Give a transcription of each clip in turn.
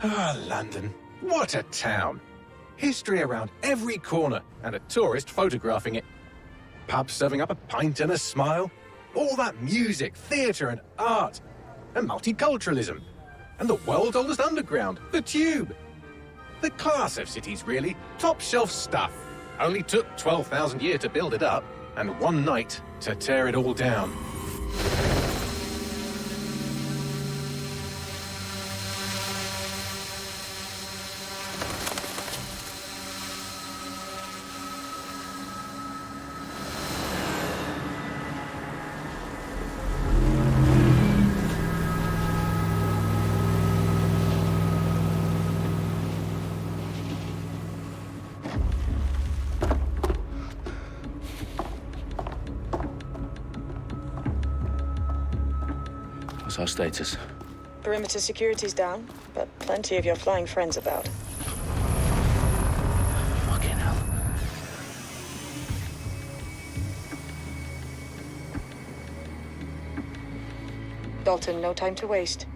Ah, London. What a town. History around every corner, and a tourist photographing it. Pubs serving up a pint and a smile. All that music, theatre and art. And multiculturalism. And the world's oldest underground, the Tube. The class of cities, really. Top shelf stuff. Only took 12,000 years to build it up, and one night to tear it all down. What's our status? Perimeter security's down, but plenty of your flying friends about. Fucking hell. Dalton, no time to waste.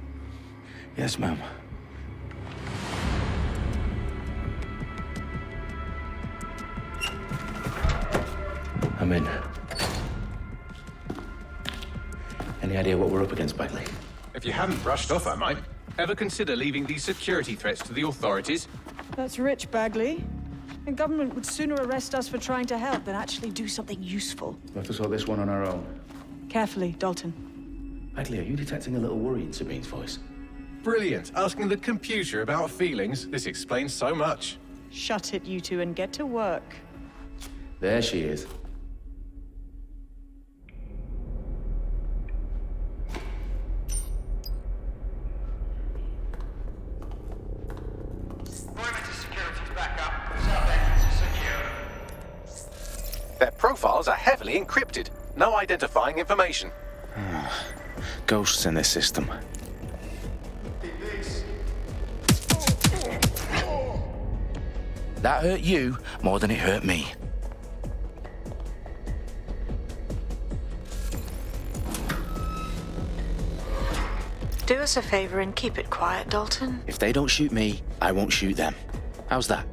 Yes, ma'am. I'm in. Any idea what we're up against, Bagley? If you haven't brushed off, I might. Ever consider leaving these security threats to the authorities? That's rich, Bagley. The government would sooner arrest us for trying to help than actually do something useful. We'll have to sort this one on our own. Carefully, Dalton. Bagley, are you detecting a little worry in Sabine's voice? Brilliant. Asking the computer about feelings. This explains so much. Shut it, you two, and get to work. There she is. Their profiles are heavily encrypted. No identifying information. Ghosts in this system. That hurt you more than it hurt me. Do us a favor and keep it quiet, Dalton. If they don't shoot me, I won't shoot them. How's that?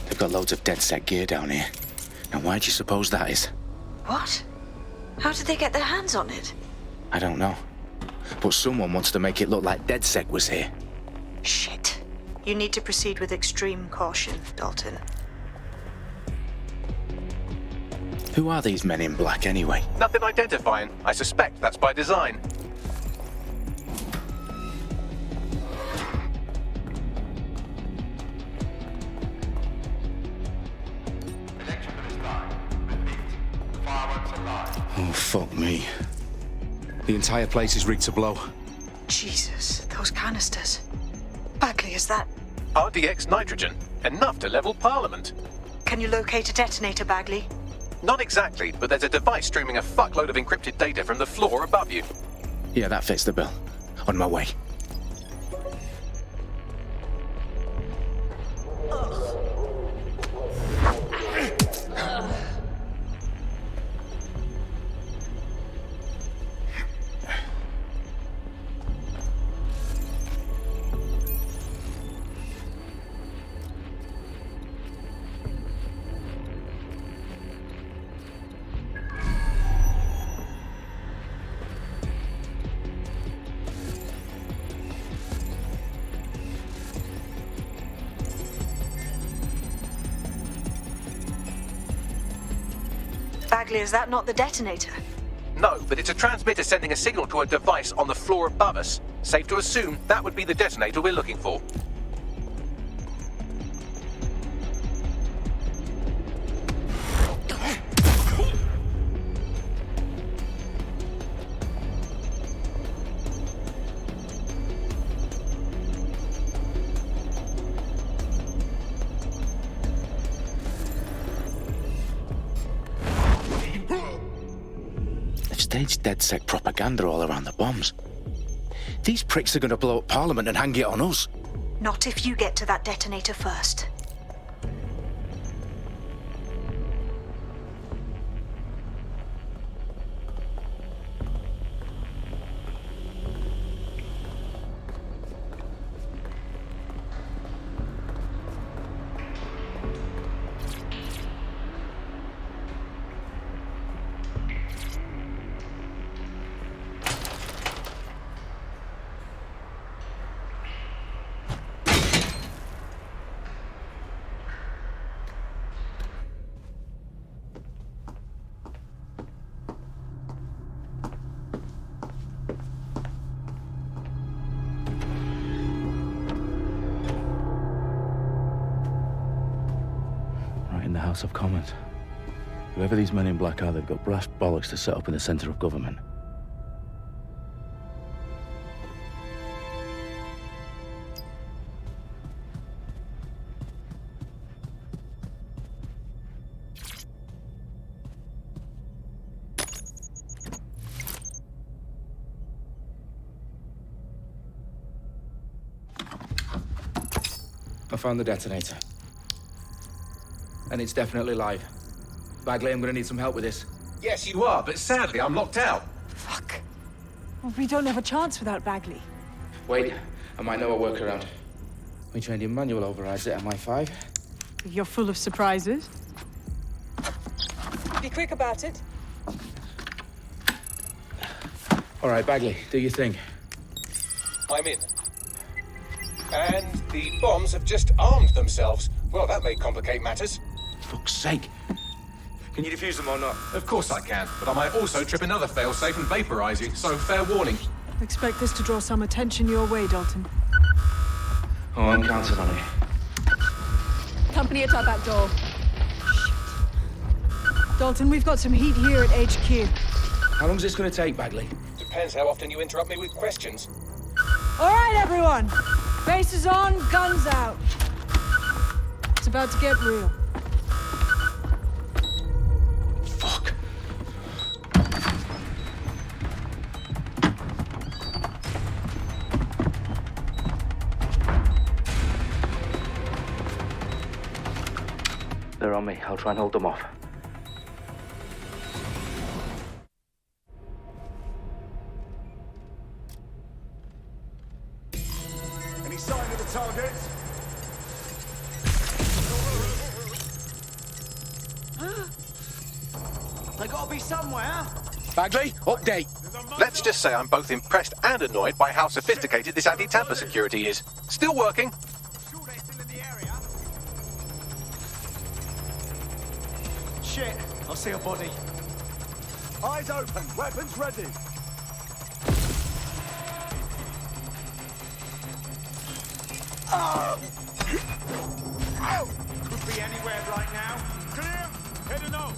They've got loads of DedSec gear down here. Now, why do you suppose that is? What? How did they get their hands on it? I don't know. But someone wants to make it look like DedSec was here. Shit. You need to proceed with extreme caution, Dalton. Who are these men in black anyway? Nothing identifying. I suspect that's by design. Oh, fuck me. The entire place is rigged to blow. Jesus, those canisters. Bagley, is that... RDX nitrogen. Enough to level Parliament. Can you locate a detonator, Bagley? Not exactly, but there's a device streaming a fuckload of encrypted data from the floor above you. Yeah, that fits the bill. On my way. Bagley, is that not the detonator? No, but it's a transmitter sending a signal to a device on the floor above us. Safe to assume that would be the detonator we're looking for. Staged DedSec propaganda all around the bombs. These pricks are going to blow up Parliament and hang it on us. Not if you get to that detonator first. In the House of Commons. Whoever these men in black are, they've got brass bollocks to set up in the centre of government. I found the detonator. And it's definitely live. Bagley, I'm gonna need some help with this. Yes, you are, but sadly I'm locked out. Fuck. Well, we don't have a chance without Bagley. Wait, I might know a workaround. We trained in manual overrides at MI5. You're full of surprises. Be quick about it. All right, Bagley, do your thing. I'm in. And the bombs have just armed themselves. Well, that may complicate matters. Fuck's sake. Can you defuse them or not? Of course I can, but I might also trip another failsafe and vaporize you, so fair warning. Expect this to draw some attention your way, Dalton. Oh, I'm counting on it. Company at our back door. Shit. Dalton, we've got some heat here at HQ. How long's this gonna take, Bagley? Depends how often you interrupt me with questions. All right, everyone. Faces on, guns out. It's about to get real. Fuck. They're on me. I'll try and hold them off. Any sign of the target? They gotta be somewhere. Bagley, update. Let's just say I'm both impressed and annoyed by how sophisticated this anti-tamper security is. Still working. the area. Shit, I see a body. Eyes open, weapons ready. Could be anywhere right now. Clear, heading on.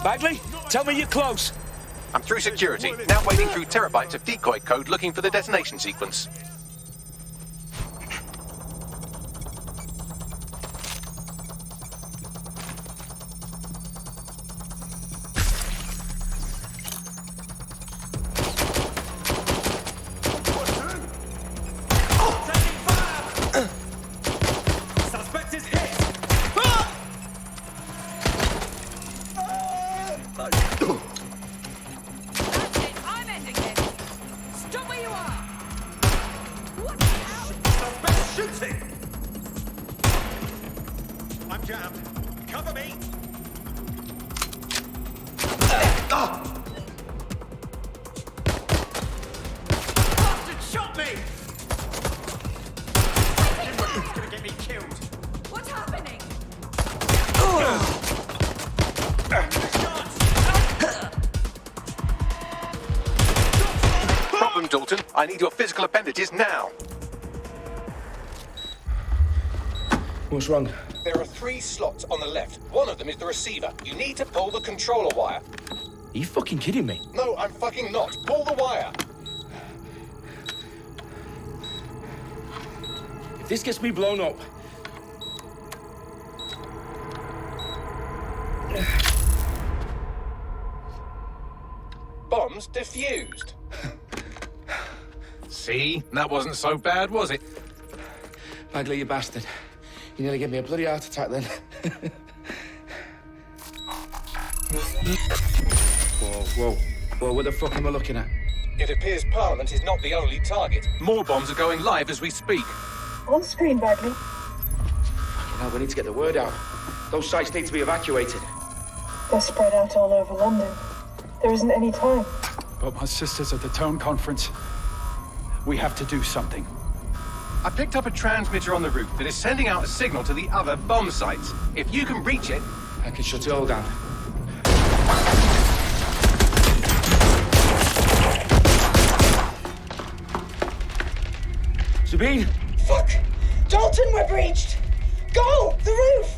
Bagley, tell me you're close. I'm through security, now wading through terabytes of decoy code looking for the detonation sequence. Suspect is hit. That's it. I'm ending this. Stop where you are. What the hell? Suspect shooting. I'm jammed. Cover me. Bastard shot me. He's gonna get me killed. What's happening? Problem, Dalton. I need your physical appendages now. What's wrong? There are 3 slots on the left. One of them is the receiver. You need to pull the controller wire. Are you fucking kidding me? No, I'm fucking not. Pull the wire. If this gets me blown up... Bombs defused. See? That wasn't so bad, was it? Bagley, you bastard. You nearly gave me a bloody heart attack then. Whoa. What the fuck am I looking at? It appears Parliament is not the only target. More bombs are going live as we speak. On screen, Bagley. Now we need to get the word out. Those sites need to be evacuated. They're spread out all over London. There isn't any time. But my sister's at the town conference. We have to do something. I picked up a transmitter on the roof that is sending out a signal to the other bomb sites. If you can reach it... I can shut it all down. Sabine! Fuck! Dalton, we're breached! Go! The roof!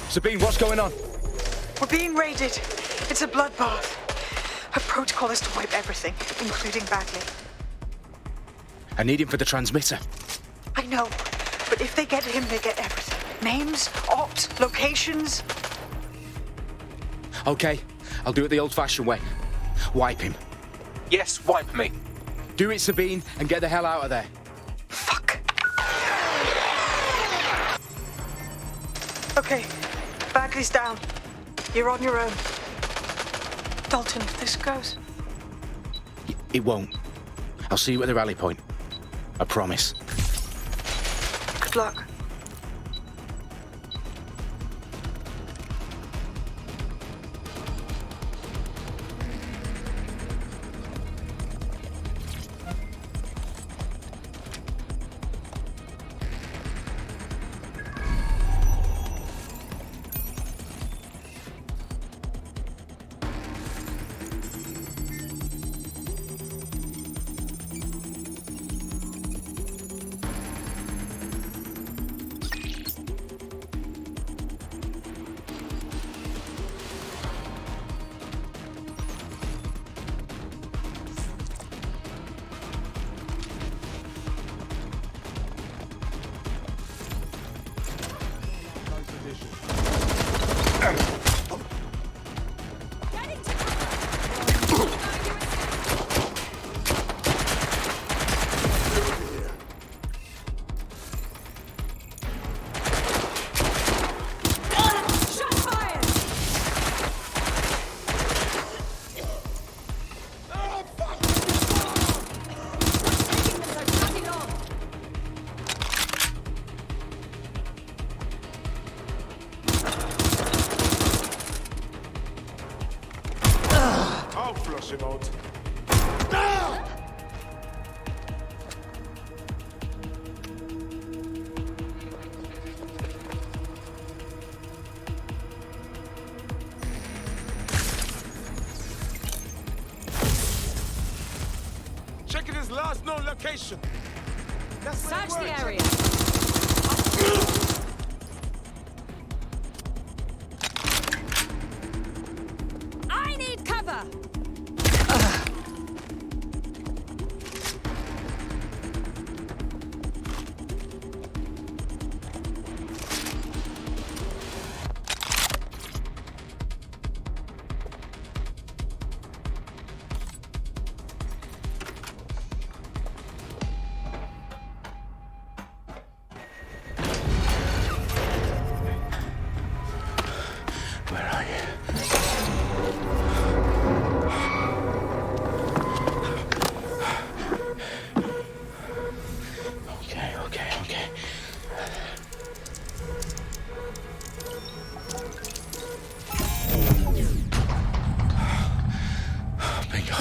Sabine, what's going on? We're being raided. It's a bloodbath. Her protocol is to wipe everything, including Bagley. I need him for the transmitter. I know, but if they get him, they get everything. Names, ops, locations. Okay, I'll do it the old-fashioned way. Wipe him. Yes, wipe me. Do it, Sabine, and get the hell out of there. Fuck. Okay, Bagley's down. You're on your own. Dalton, if this goes... It won't. I'll see you at the rally point. I promise. Good luck. Checking his last known location. That's where Search he the works. area. I need cover! Where are you? Okay. Bingo.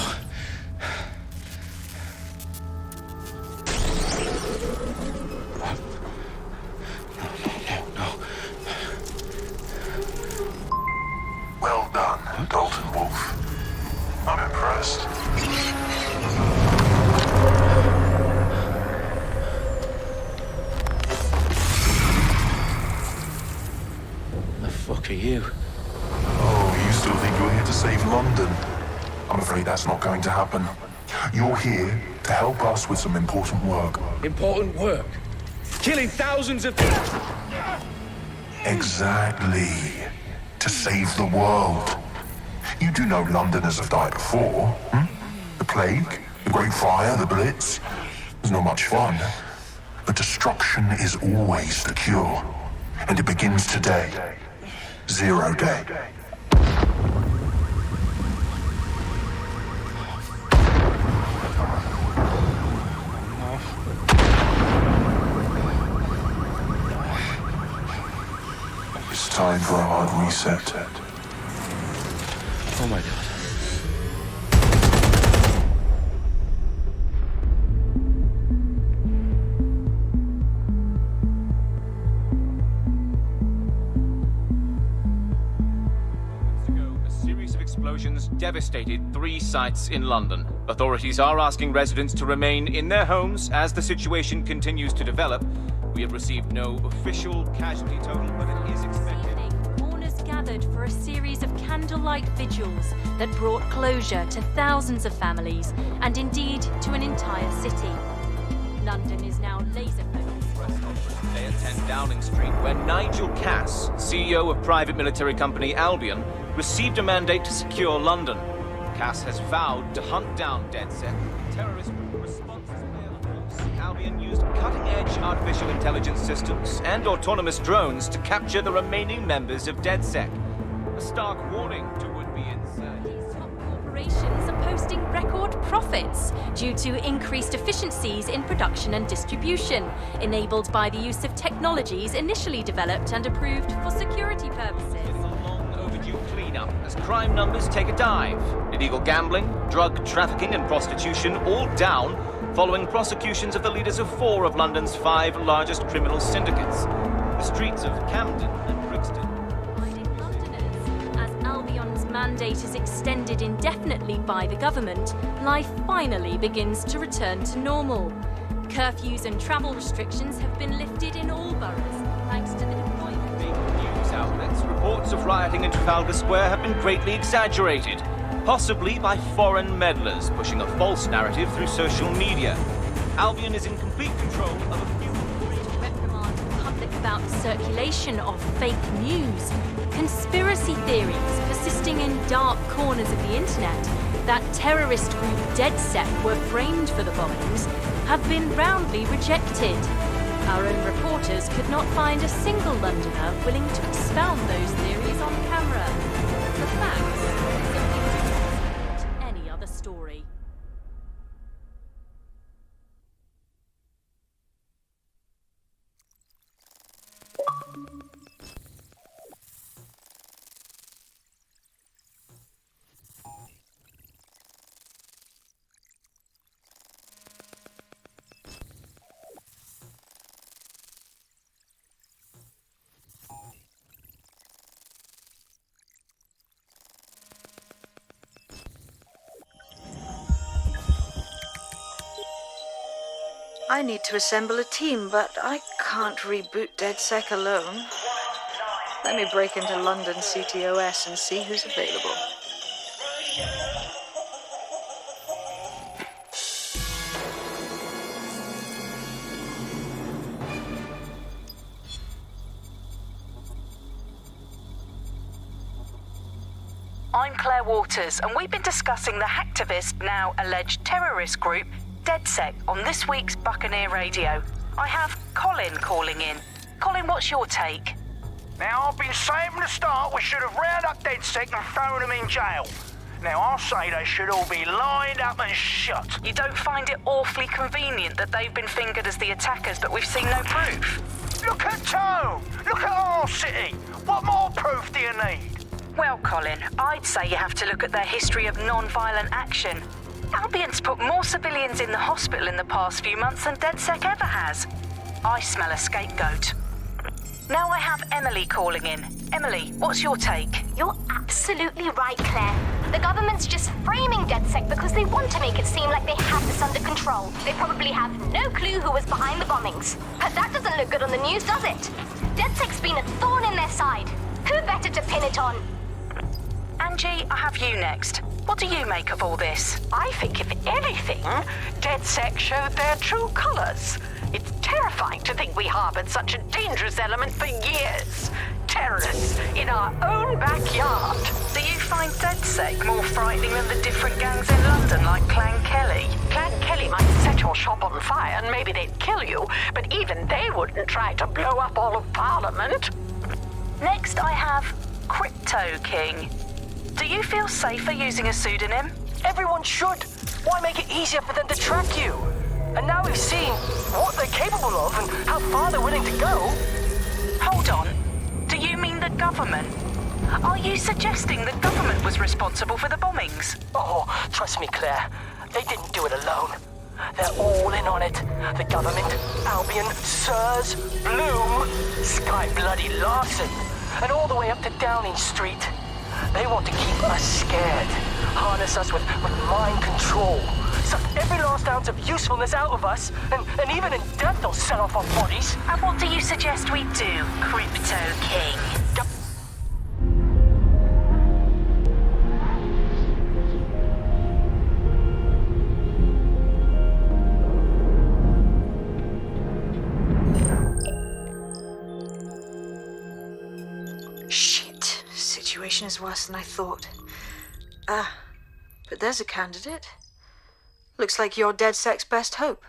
No. Well done, Dalton Wolf. I'm impressed. The fuck are you? Oh, you still think you're here to save London? I'm afraid that's not going to happen. You're here to help us with some important work. Important work. Killing thousands of people. Exactly. To save the world. You do know Londoners have died before, hmm? The plague, the Great Fire, the Blitz. It's not much fun. But destruction is always the cure. And it begins today. 0 day. It's time for a hard reset. Oh my god. A series of explosions devastated 3 sites in London. Authorities are asking residents to remain in their homes as the situation continues to develop. We have received no official casualty total, but it is expected. Mourners gathered for a series of candlelight vigils that brought closure to thousands of families and indeed to an entire city. London is now laser focused. Press conference today at 10 Downing Street, where Nigel Cass, CEO of private military company Albion, received a mandate to secure London. Cass has vowed to hunt down DedSec. Terrorist responses Albion used cutting-edge artificial intelligence systems and autonomous drones to capture the remaining members of DedSec. A stark warning to would-be insurgents. These top corporations are posting record profits due to increased efficiencies in production and distribution, enabled by the use of technologies initially developed and approved for security purposes. Overdue cleanup as crime numbers take a dive. Illegal gambling, drug trafficking and prostitution all down following prosecutions of the leaders of 4 of London's 5 largest criminal syndicates. The streets of Camden and Brixton. Divided Londoners. As Albion's mandate is extended indefinitely by the government, life finally begins to return to normal. Curfews and travel restrictions have been lifted in all boroughs, thanks to the deployment. News outlets, reports of rioting in Trafalgar Square have been greatly exaggerated, possibly by foreign meddlers pushing a false narrative through social media. Albion is in complete control of a few. Reprimand the public about the circulation of fake news, conspiracy theories persisting in dark corners of the internet that terrorist group DedSec were framed for the bombings have been roundly rejected. Our own reporters could not find a single Londoner willing to expound those theories on camera. The facts simply support any other story. I need to assemble a team, but I can't reboot DedSec alone. Let me break into London CTOS and see who's available. I'm Claire Waters, and we've been discussing the hacktivist, now alleged terrorist group, DedSec, on this week's Buccaneer Radio. I have Colin calling in. Colin, what's your take? Now, I've been saying from the start we should have rounded up DedSec and thrown them in jail. Now, I'll say they should all be lined up and shot. You don't find it awfully convenient that they've been fingered as the attackers, but we've seen no proof? Look at Tone! Look at our city! What more proof do you need? Well, Colin, I'd say you have to look at their history of non-violent action. Albion's put more civilians in the hospital in the past few months than DedSec ever has. I smell a scapegoat. Now I have Emily calling in. Emily, what's your take? You're absolutely right, Claire. The government's just framing DedSec because they want to make it seem like they have this under control. They probably have no clue who was behind the bombings. But that doesn't look good on the news, does it? DedSec's been a thorn in their side. Who better to pin it on? Angie, I have you next. What do you make of all this? I think, if anything, DedSec showed their true colors. It's terrifying to think we harbored such a dangerous element for years. Terrorists in our own backyard. Do you find DedSec more frightening than the different gangs in London, like Clan Kelly? Clan Kelly might set your shop on fire and maybe they'd kill you, but even they wouldn't try to blow up all of Parliament. Next, I have Crypto King. Do you feel safer using a pseudonym? Everyone should. Why make it easier for them to track you? And now we've seen what they're capable of and how far they're willing to go. Hold on. Do you mean the government? Are you suggesting the government was responsible for the bombings? Oh, trust me, Claire. They didn't do it alone. They're all in on it. The government, Albion, Sirs, Bloom, Sky Bloody Larson, and all the way up to Downing Street. They want to keep us scared, harness us with mind control, suck every last ounce of usefulness out of us, and even in death they'll set off our bodies. And what do you suggest we do, Crypto King? Shit. Situation is worse than I thought. But there's a candidate. Looks like you're DedSec's best hope.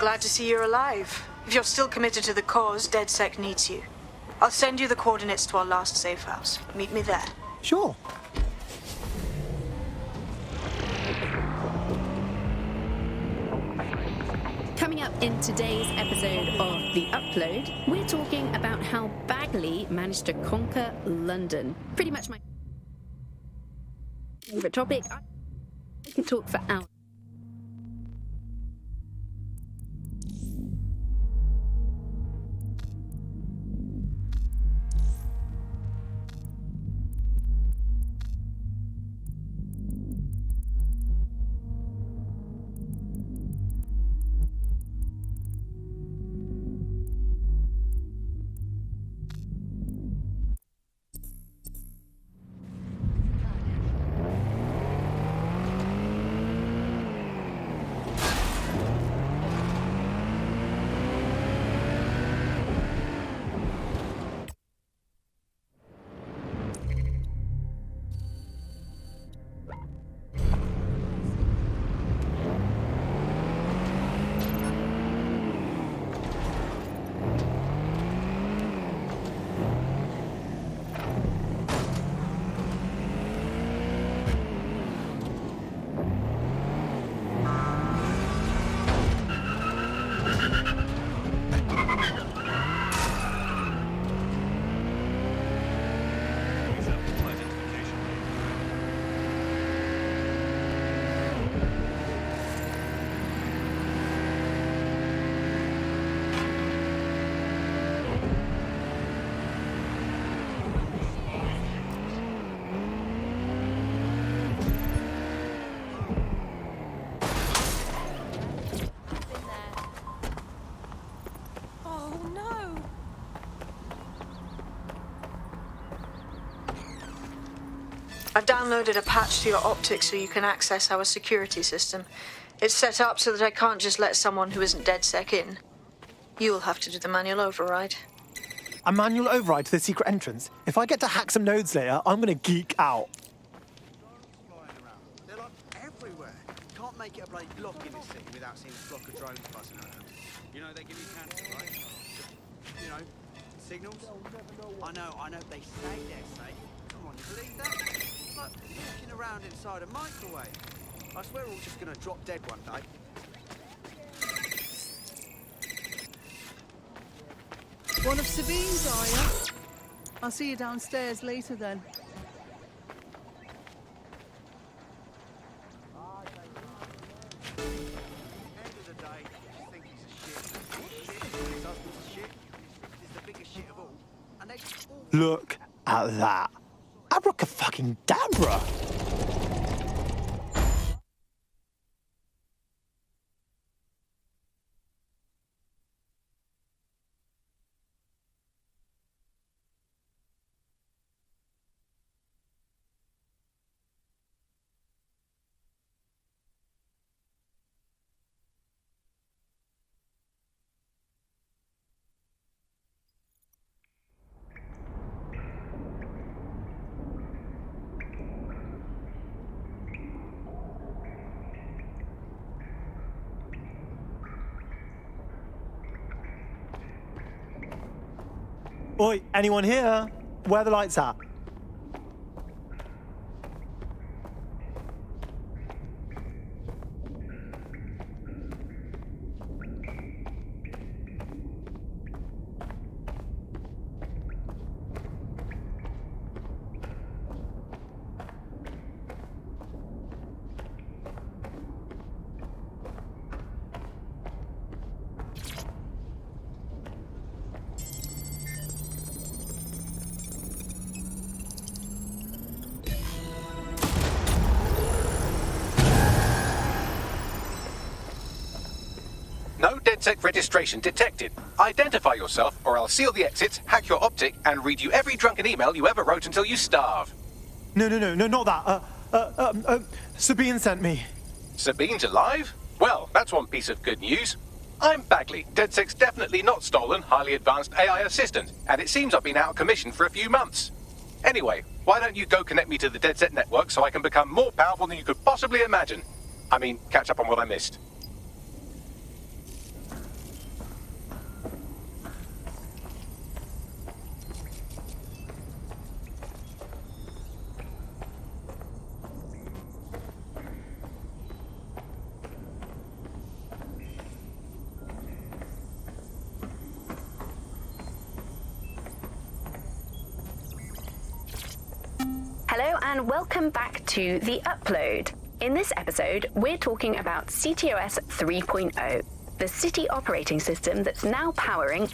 Glad to see you're alive. If you're still committed to the cause, DedSec needs you. I'll send you the coordinates to our last safe house. Meet me there. Sure. Coming up in today's episode of The Upload, we're talking about how Bagley managed to conquer London. Pretty much my favourite topic. I could talk for hours. I've downloaded a patch to your optics so you can access our security system. It's set up so that I can't just let someone who isn't DedSec in. You'll have to do the manual override. A manual override to the secret entrance? If I get to hack some nodes later, I'm gonna geek out. They're like everywhere. Can't make it a bloody block in this city without seeing a flock of drones buzzing around. You know they give you cancer, right? You know, signals. I know. They say they're safe. Come on, you believe that? It's like walking around inside a microwave. I swear we're all just gonna drop dead one day. One of Sabine's, are you? I'll see you downstairs later then. End of the day, you think he's a shit. His husband's a shit. He's the biggest shit of all. And they just all... Look at that. Abracadabra! Oi, anyone here? Where are the lights at? No DedSec registration detected. Identify yourself, or I'll seal the exits, hack your optic, and read you every drunken email you ever wrote until you starve. No, not that. Sabine sent me. Sabine's alive? Well, that's one piece of good news. I'm Bagley, DedSec's definitely not stolen, highly advanced AI assistant, and it seems I've been out of commission for a few months. Anyway, why don't you go connect me to the DedSec network so I can become more powerful than you could possibly imagine? I mean, catch up on what I missed. and welcome back to The Upload. In this episode, we're talking about CTOS 3.0, the city operating system that's now powering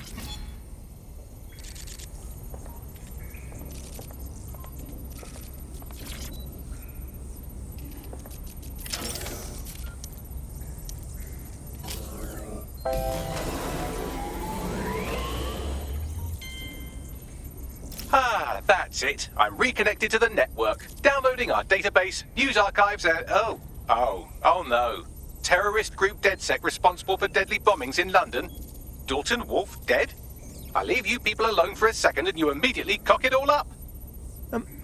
Ah, that's it. I'm reconnected to the network, downloading our database, news archives, and... Oh no. Terrorist group DedSec responsible for deadly bombings in London? Dalton Wolf dead? I leave you people alone for a second and you immediately cock it all up.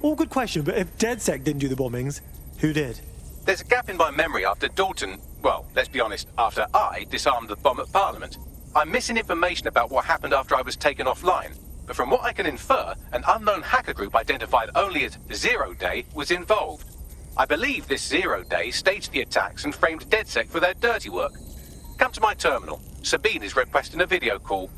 All good question, but if DedSec didn't do the bombings, who did? There's a gap in my memory after Dalton... Well, let's be honest, after I disarmed the bomb at Parliament. I'm missing information about what happened after I was taken offline. But from what I can infer, an unknown hacker group identified only as Zero Day was involved. I believe this Zero Day staged the attacks and framed DedSec for their dirty work. Come to my terminal. Sabine is requesting a video call.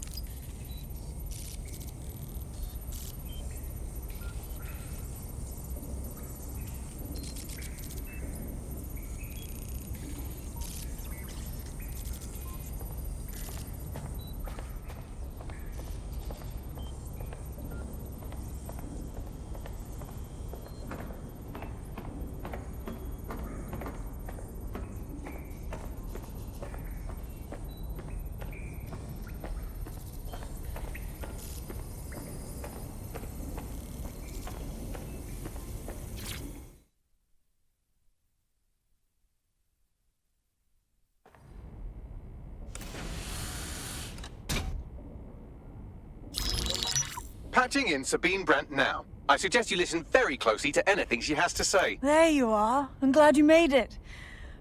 Patching in Sabine Brandt now. I suggest you listen very closely to anything she has to say. There you are. I'm glad you made it.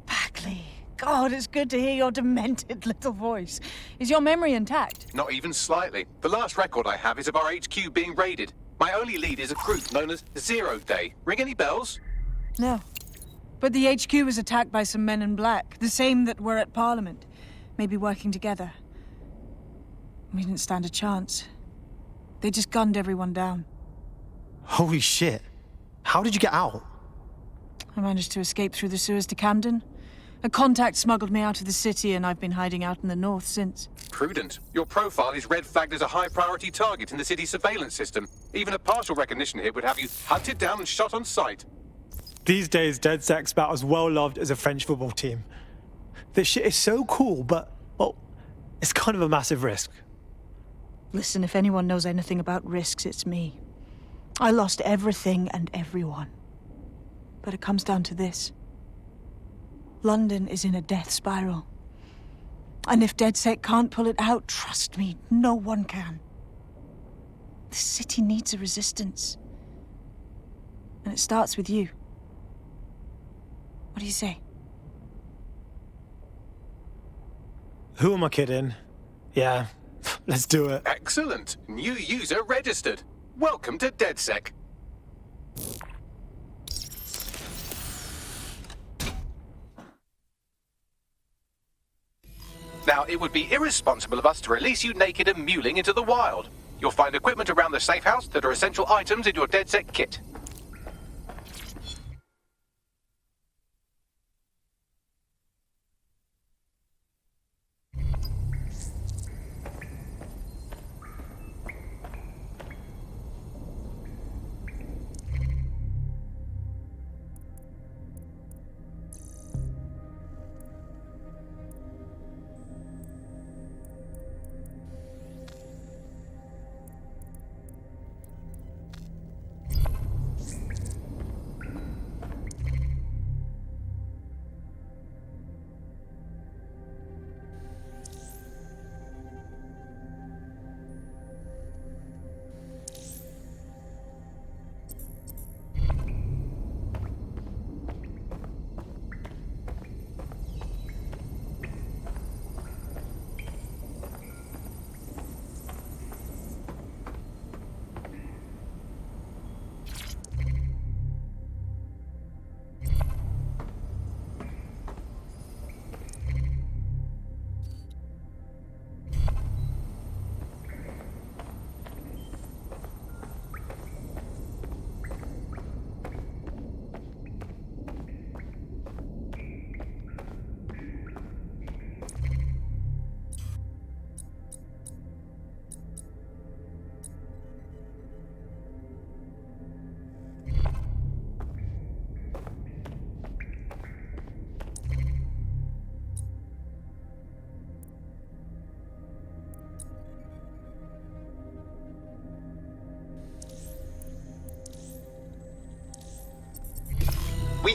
Bagley. God, it's good to hear your demented little voice. Is your memory intact? Not even slightly. The last record I have is of our HQ being raided. My only lead is a group known as Zero Day. Ring any bells? No. But the HQ was attacked by some men in black, the same that were at Parliament. Maybe working together. We didn't stand a chance. They just gunned everyone down. Holy shit. How did you get out? I managed to escape through the sewers to Camden. A contact smuggled me out of the city, and I've been hiding out in the north since. Prudent. Your profile is red flagged as a high-priority target in the city's surveillance system. Even a partial recognition hit would have you hunted down and shot on sight. These days, DedSec's about as well loved as a French football team. This shit is so cool, but, well, it's kind of a massive risk. Listen, if anyone knows anything about risks, it's me. I lost everything and everyone. But it comes down to this. London is in a death spiral. And if DedSec can't pull it out, trust me, no one can. The city needs a resistance. And it starts with you. What do you say? Who am I kidding? Yeah, let's do it. Excellent. New user registered. Welcome to DedSec. Now, it would be irresponsible of us to release you naked and mewling into the wild. You'll find equipment around the safe house that are essential items in your DedSec kit.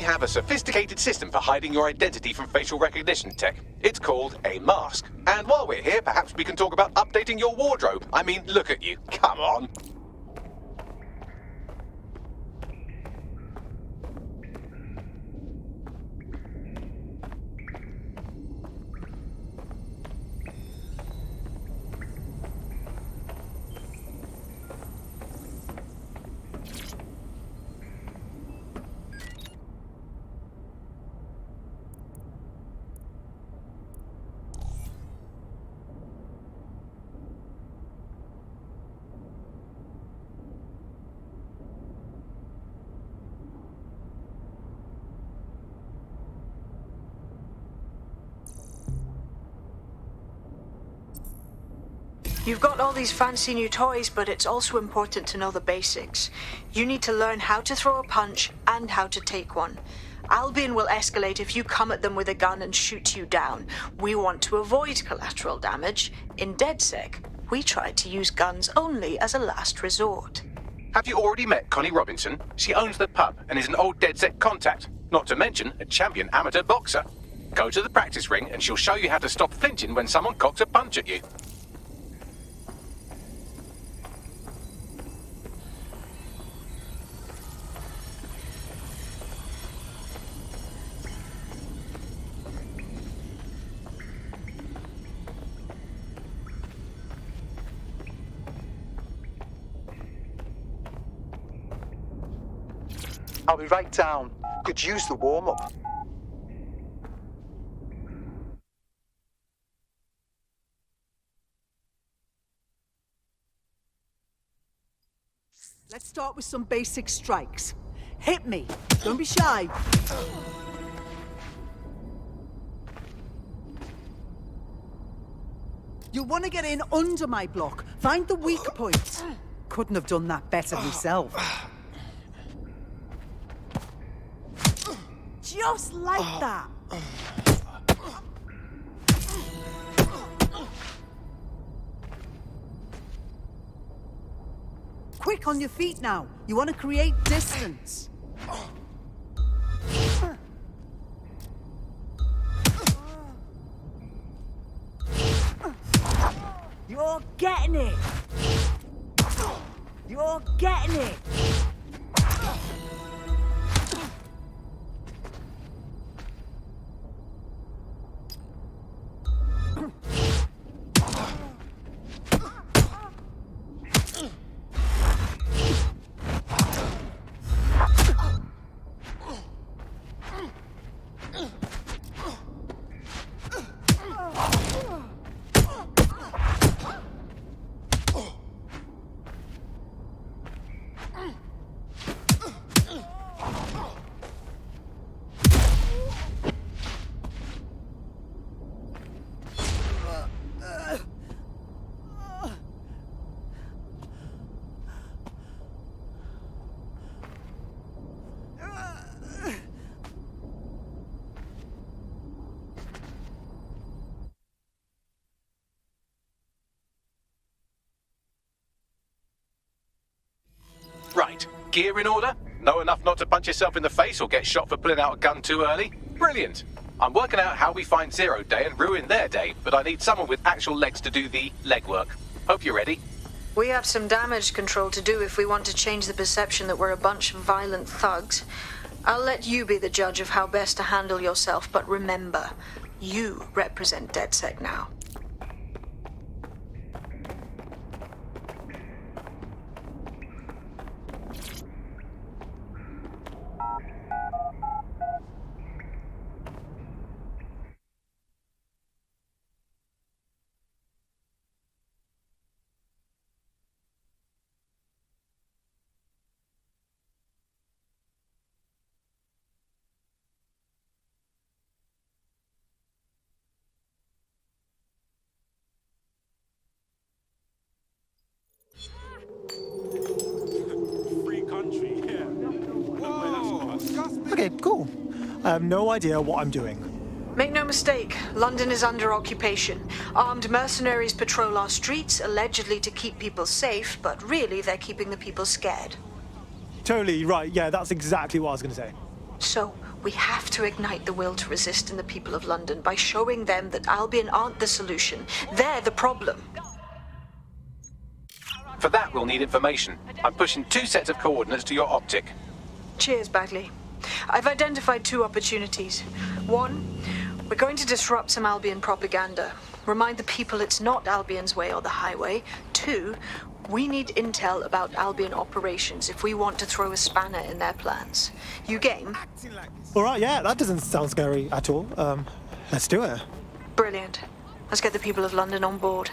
have a sophisticated system for hiding your identity from facial recognition tech. It's called a mask. And while we're here, perhaps we can talk about updating your wardrobe. I mean, look at you. Come on. You've got all these fancy new toys, but it's also important to know the basics. You need to learn how to throw a punch and how to take one. Albion will escalate if you come at them with a gun and shoot you down. We want to avoid collateral damage. In DedSec, we try to use guns only as a last resort. Have you already met Connie Robinson? She owns the pub and is an old DedSec contact, not to mention a champion amateur boxer. Go to the practice ring and she'll show you how to stop flinching when someone cocks a punch at you. I'll be right down. Could use the warm-up. Let's start with some basic strikes. Hit me. Don't be shy. You'll want to get in under my block. Find the weak points. Couldn't have done that better myself. Just like that. Quick on your feet now. You want to create distance. You're getting it. You're getting it. Right. Gear in order? Know enough not to punch yourself in the face or get shot for pulling out a gun too early? Brilliant. I'm working out how we find Zero Day and ruin their day, but I need someone with actual legs to do the legwork. Hope you're ready. We have some damage control to do if we want to change the perception that we're a bunch of violent thugs. I'll let you be the judge of how best to handle yourself, but remember, you represent DedSec now. Okay, cool. I have no idea what I'm doing. Make no mistake, London is under occupation. Armed mercenaries patrol our streets, allegedly to keep people safe, but really they're keeping the people scared. Totally right. Yeah, that's exactly what I was going to say. So, We have to ignite the will to resist in the people of London by showing them that Albion aren't the solution. They're the problem. For that, we'll need information. I'm pushing 2 sets of coordinates to your optic. Cheers, Bagley. I've identified 2 opportunities. 1, we're going to disrupt some Albion propaganda. Remind the people it's not Albion's way or the highway. 2, we need intel about Albion operations if we want to throw a spanner in their plans. You game? All right, yeah, that doesn't sound scary at all. Let's do it. Brilliant. Let's get the people of London on board.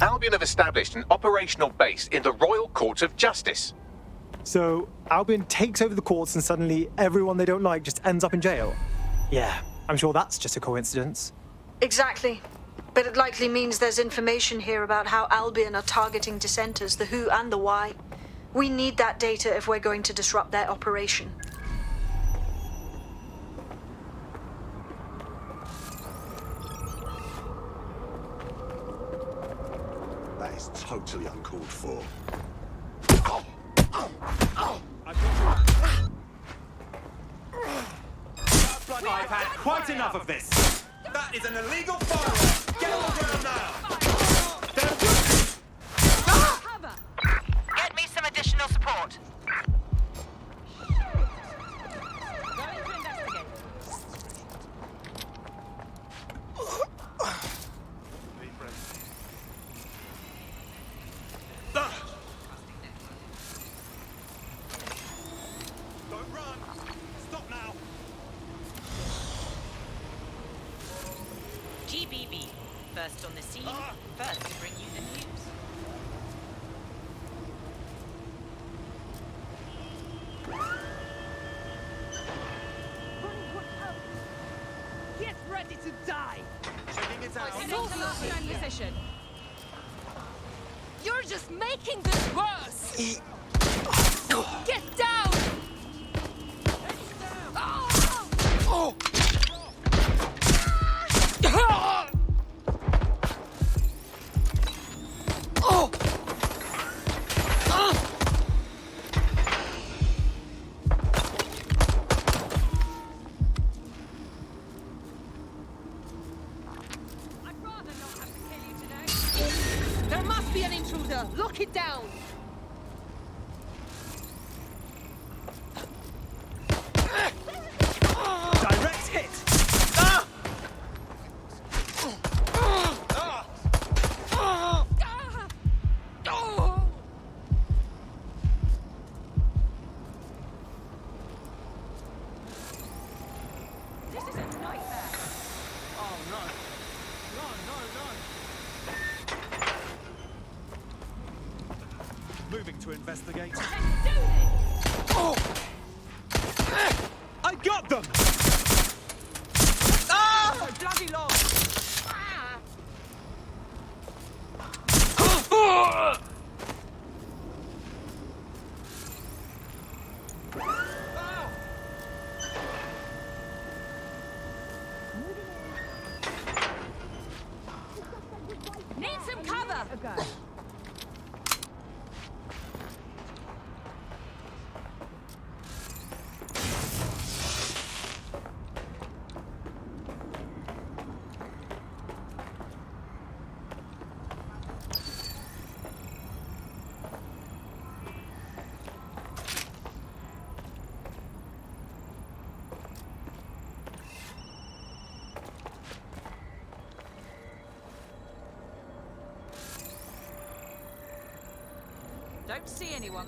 Albion have established an operational base in the Royal Court of Justice. So Albion takes over the courts and suddenly everyone they don't like just ends up in jail? Yeah, I'm sure that's just a coincidence. Exactly. But it likely means there's information here about how Albion are targeting dissenters, the who and the why. We need that data if we're going to disrupt their operation. That is totally uncalled for. I've had quite enough of this. That is an illegal firearm. Get on the ground now. Get me some additional support. Don't run. Stop now. GBB, first on the scene, first to bring you the news. Get ready to die! Checking it out. Position. You're just making this worse! Get down! Moving to investigate. Oh! I got them! Oh, bloody long! Need some cover! Don't see anyone.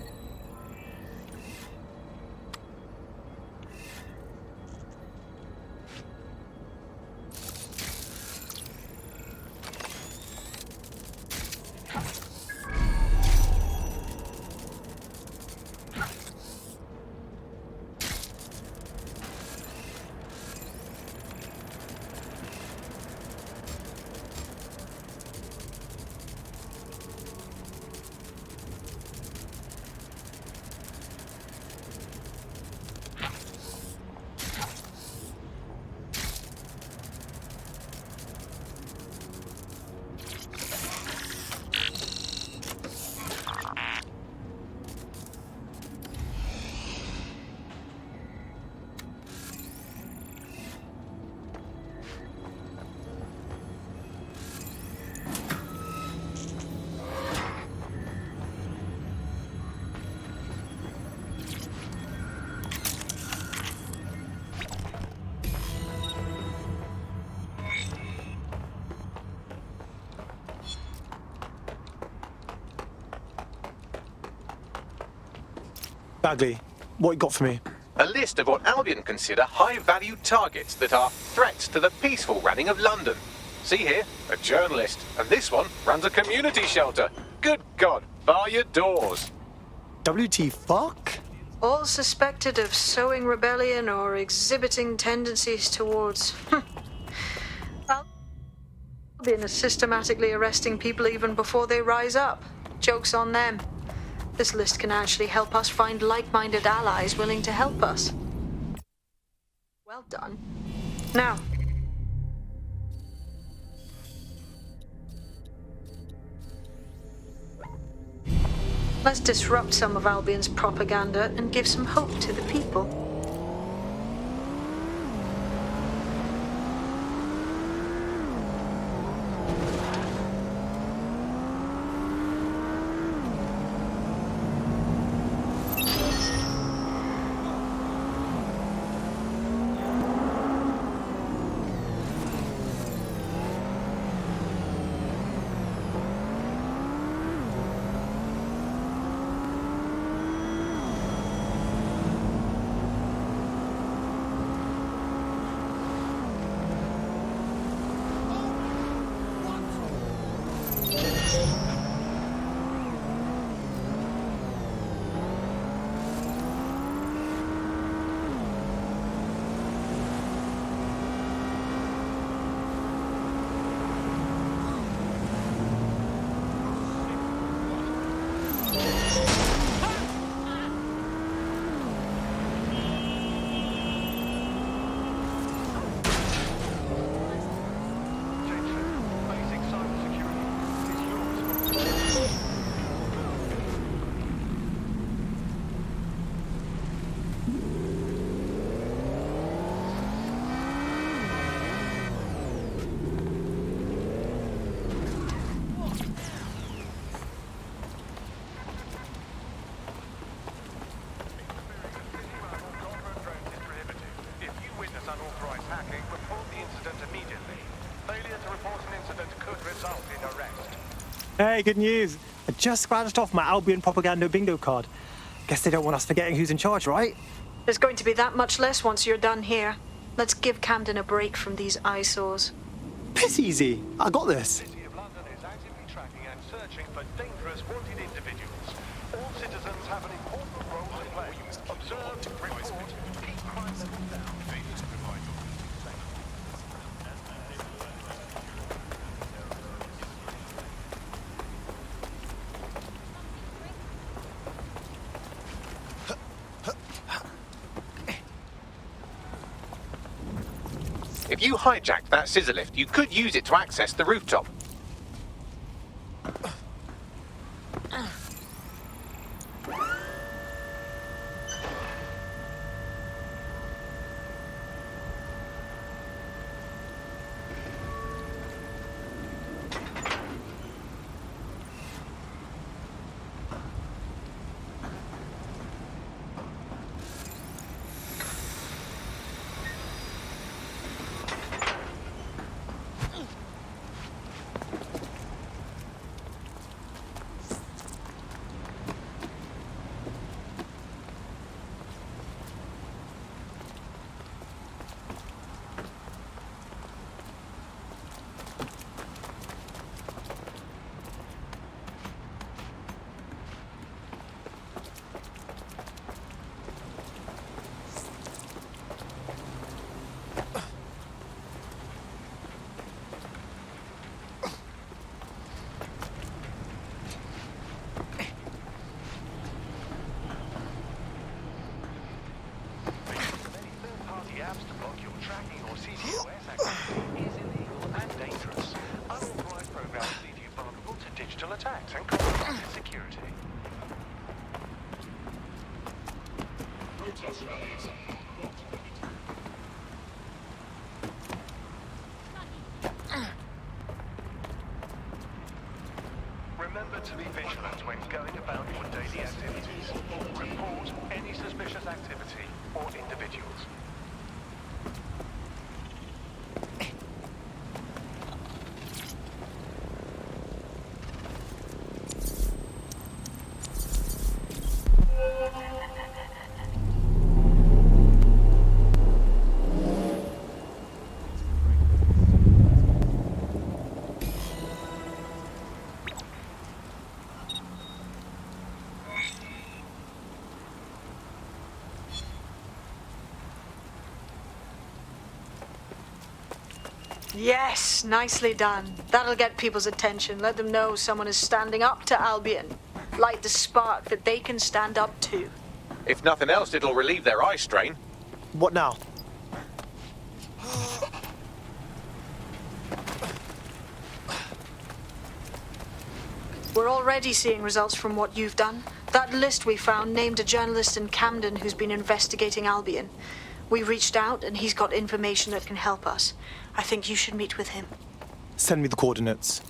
Bagley, what you got for me? A list of what Albion consider high-value targets that are threats to the peaceful running of London. See here, a journalist, and this one runs a community shelter. Good God, bar your doors. WT fuck? All suspected of sowing rebellion or exhibiting tendencies towards... Albion is systematically arresting people even before they rise up. Joke's on them. This list can actually help us find like-minded allies willing to help us. Well done. Now, let's disrupt some of Albion's propaganda and give some hope to the people. Hey, good news. I just scratched off my Albion propaganda bingo card. Guess they don't want us forgetting who's in charge, right? There's going to be that much less once you're done here. Let's give Camden a break from these eyesores. Piss easy. I got this. The City of London is actively tracking and searching for dangerous wanted individuals. All If you hijacked that scissor lift, you could use it to access the rooftop. attacks and compromise security. Remember to be vigilant when going about your daily activities. Report any suspicious activity or individuals. Yes, nicely done. That'll get people's attention. Let them know someone is standing up to Albion. Light the spark that they can stand up to. If nothing else, it'll relieve their eye strain. What now? We're already seeing results from what you've done. That list we found named a journalist in Camden who's been investigating Albion. We reached out and he's got information that can help us. I think you should meet with him. Send me the coordinates.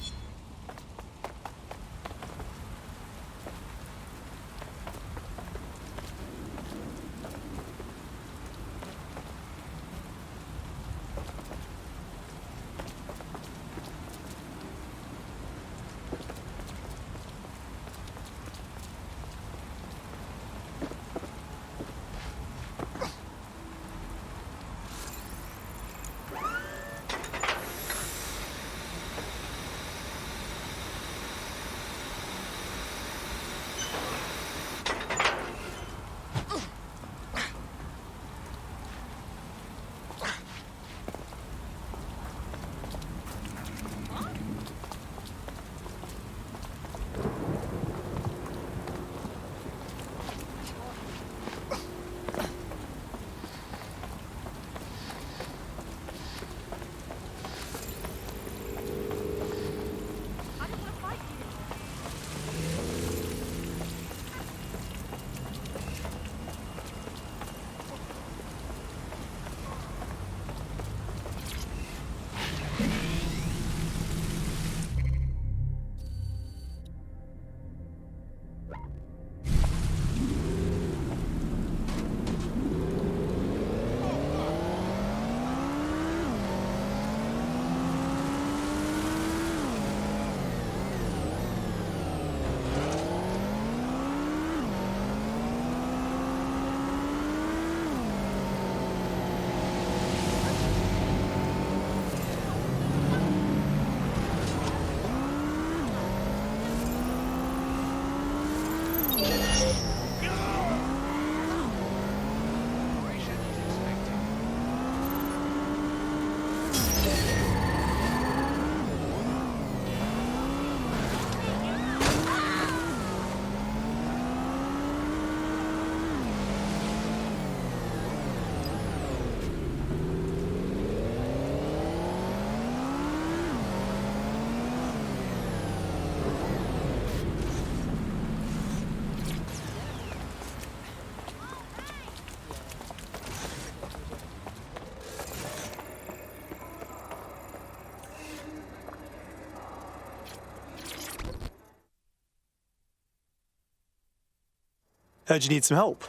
Heard you need some help.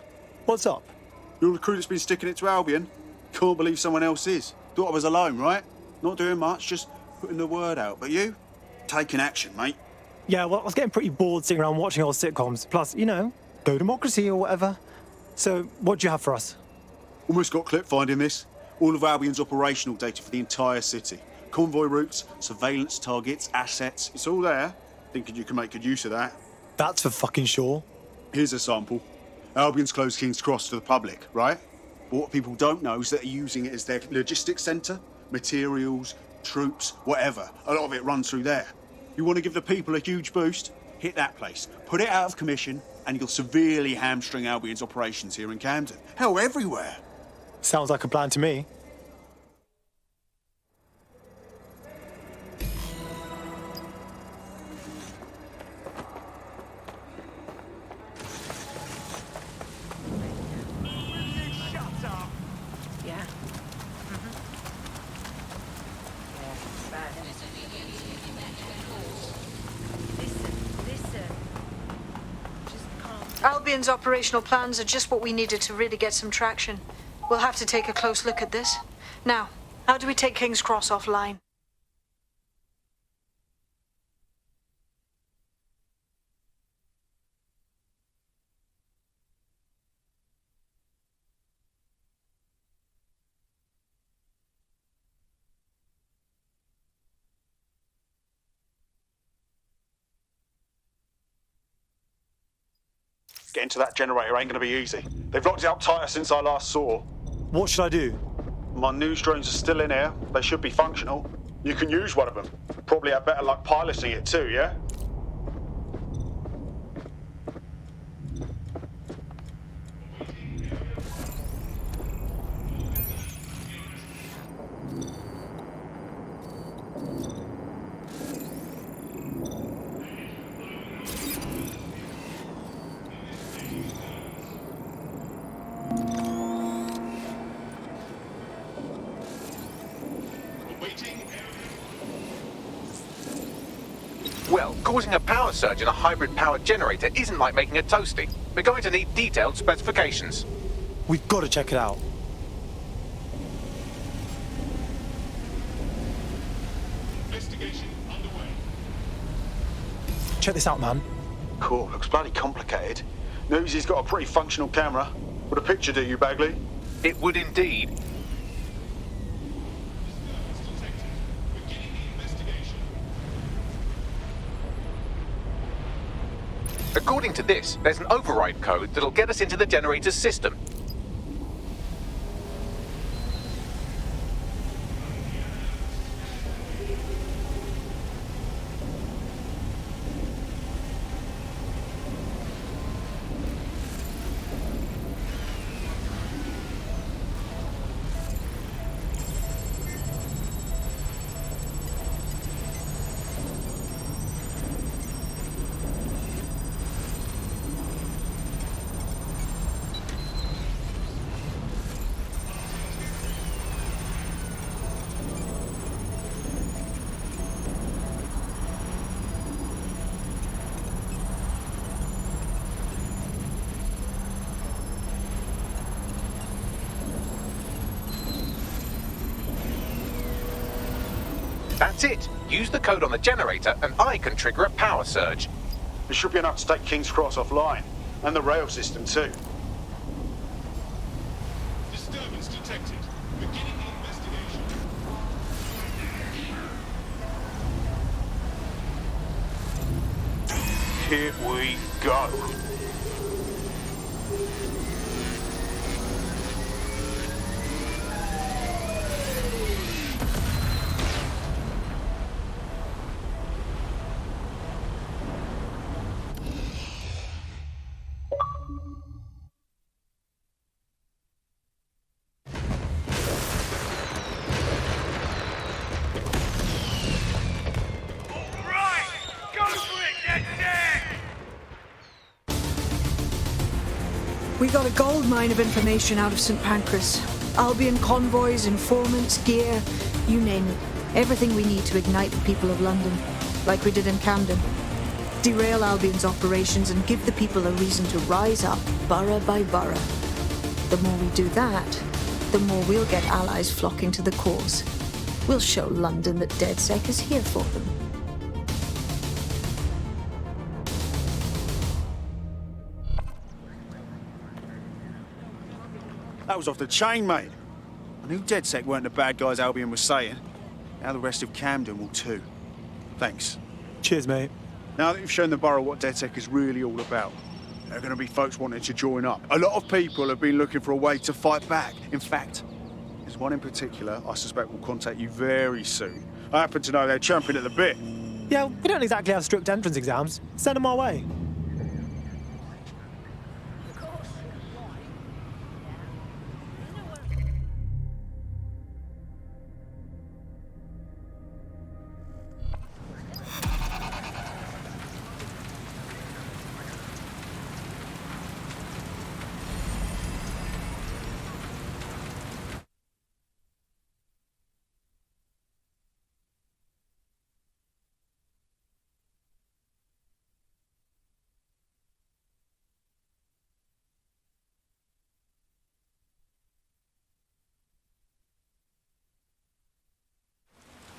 What's up? You're the crew that's been sticking it to Albion? Can't believe someone else is. Thought I was alone, right? Not doing much, just putting the word out. But you? Taking action, mate. Yeah, well, I was getting pretty bored sitting around watching old sitcoms. Plus, go democracy or whatever. So, what do you have for us? Almost got clip finding this. All of Albion's operational data for the entire city. Convoy routes, surveillance targets, assets. It's all there. Thinking you can make good use of that. That's for fucking sure. Here's a sample. Albion's closed King's Cross to the public, right? But what people don't know is that they're using it as their logistics centre. Materials, troops, whatever. A lot of it runs through there. You want to give the people a huge boost? Hit that place. Put it out of commission, and you'll severely hamstring Albion's operations here in Camden. Hell, everywhere. Sounds like a plan to me. Yeah. Albion's operational plans are just what we needed to really get some traction. We'll have to take a close look at this. Now, how do we take King's Cross offline? Getting to that generator ain't gonna be easy. They've locked it up tighter since I last saw. What should I do? My news drones are still in here. They should be functional. You can use one of them. Probably have better luck piloting it too, yeah? Well, causing a power surge in a hybrid power generator isn't like making a toasty. We're going to need detailed specifications. We've got to check it out. Investigation underway. Check this out, man. Cool, looks bloody complicated. Newsy's got a pretty functional camera. Would a picture do you, Bagley? It would indeed. According to this, there's an override code that'll get us into the generator's system. That's it. Use the code on the generator and I can trigger a power surge. It should be enough to take King's Cross offline. And the rail system too. Disturbance detected. Beginning the investigation. Here we go. We got a gold mine of information out of St. Pancras. Albion convoys, informants, gear, you name it. Everything we need to ignite the people of London, like we did in Camden. Derail Albion's operations and give the people a reason to rise up, borough by borough. The more we do that, the more we'll get allies flocking to the cause. We'll show London that DedSec is here for them. That was off the chain, mate. I knew DedSec weren't the bad guys Albion was saying. Now the rest of Camden will too. Thanks. Cheers, mate. Now that you've shown the borough what DedSec is really all about, there are going to be folks wanting to join up. A lot of people have been looking for a way to fight back. In fact, there's one in particular I suspect will contact you very soon. I happen to know they're champing at the bit. Yeah, we don't exactly have strict entrance exams. Send them our way.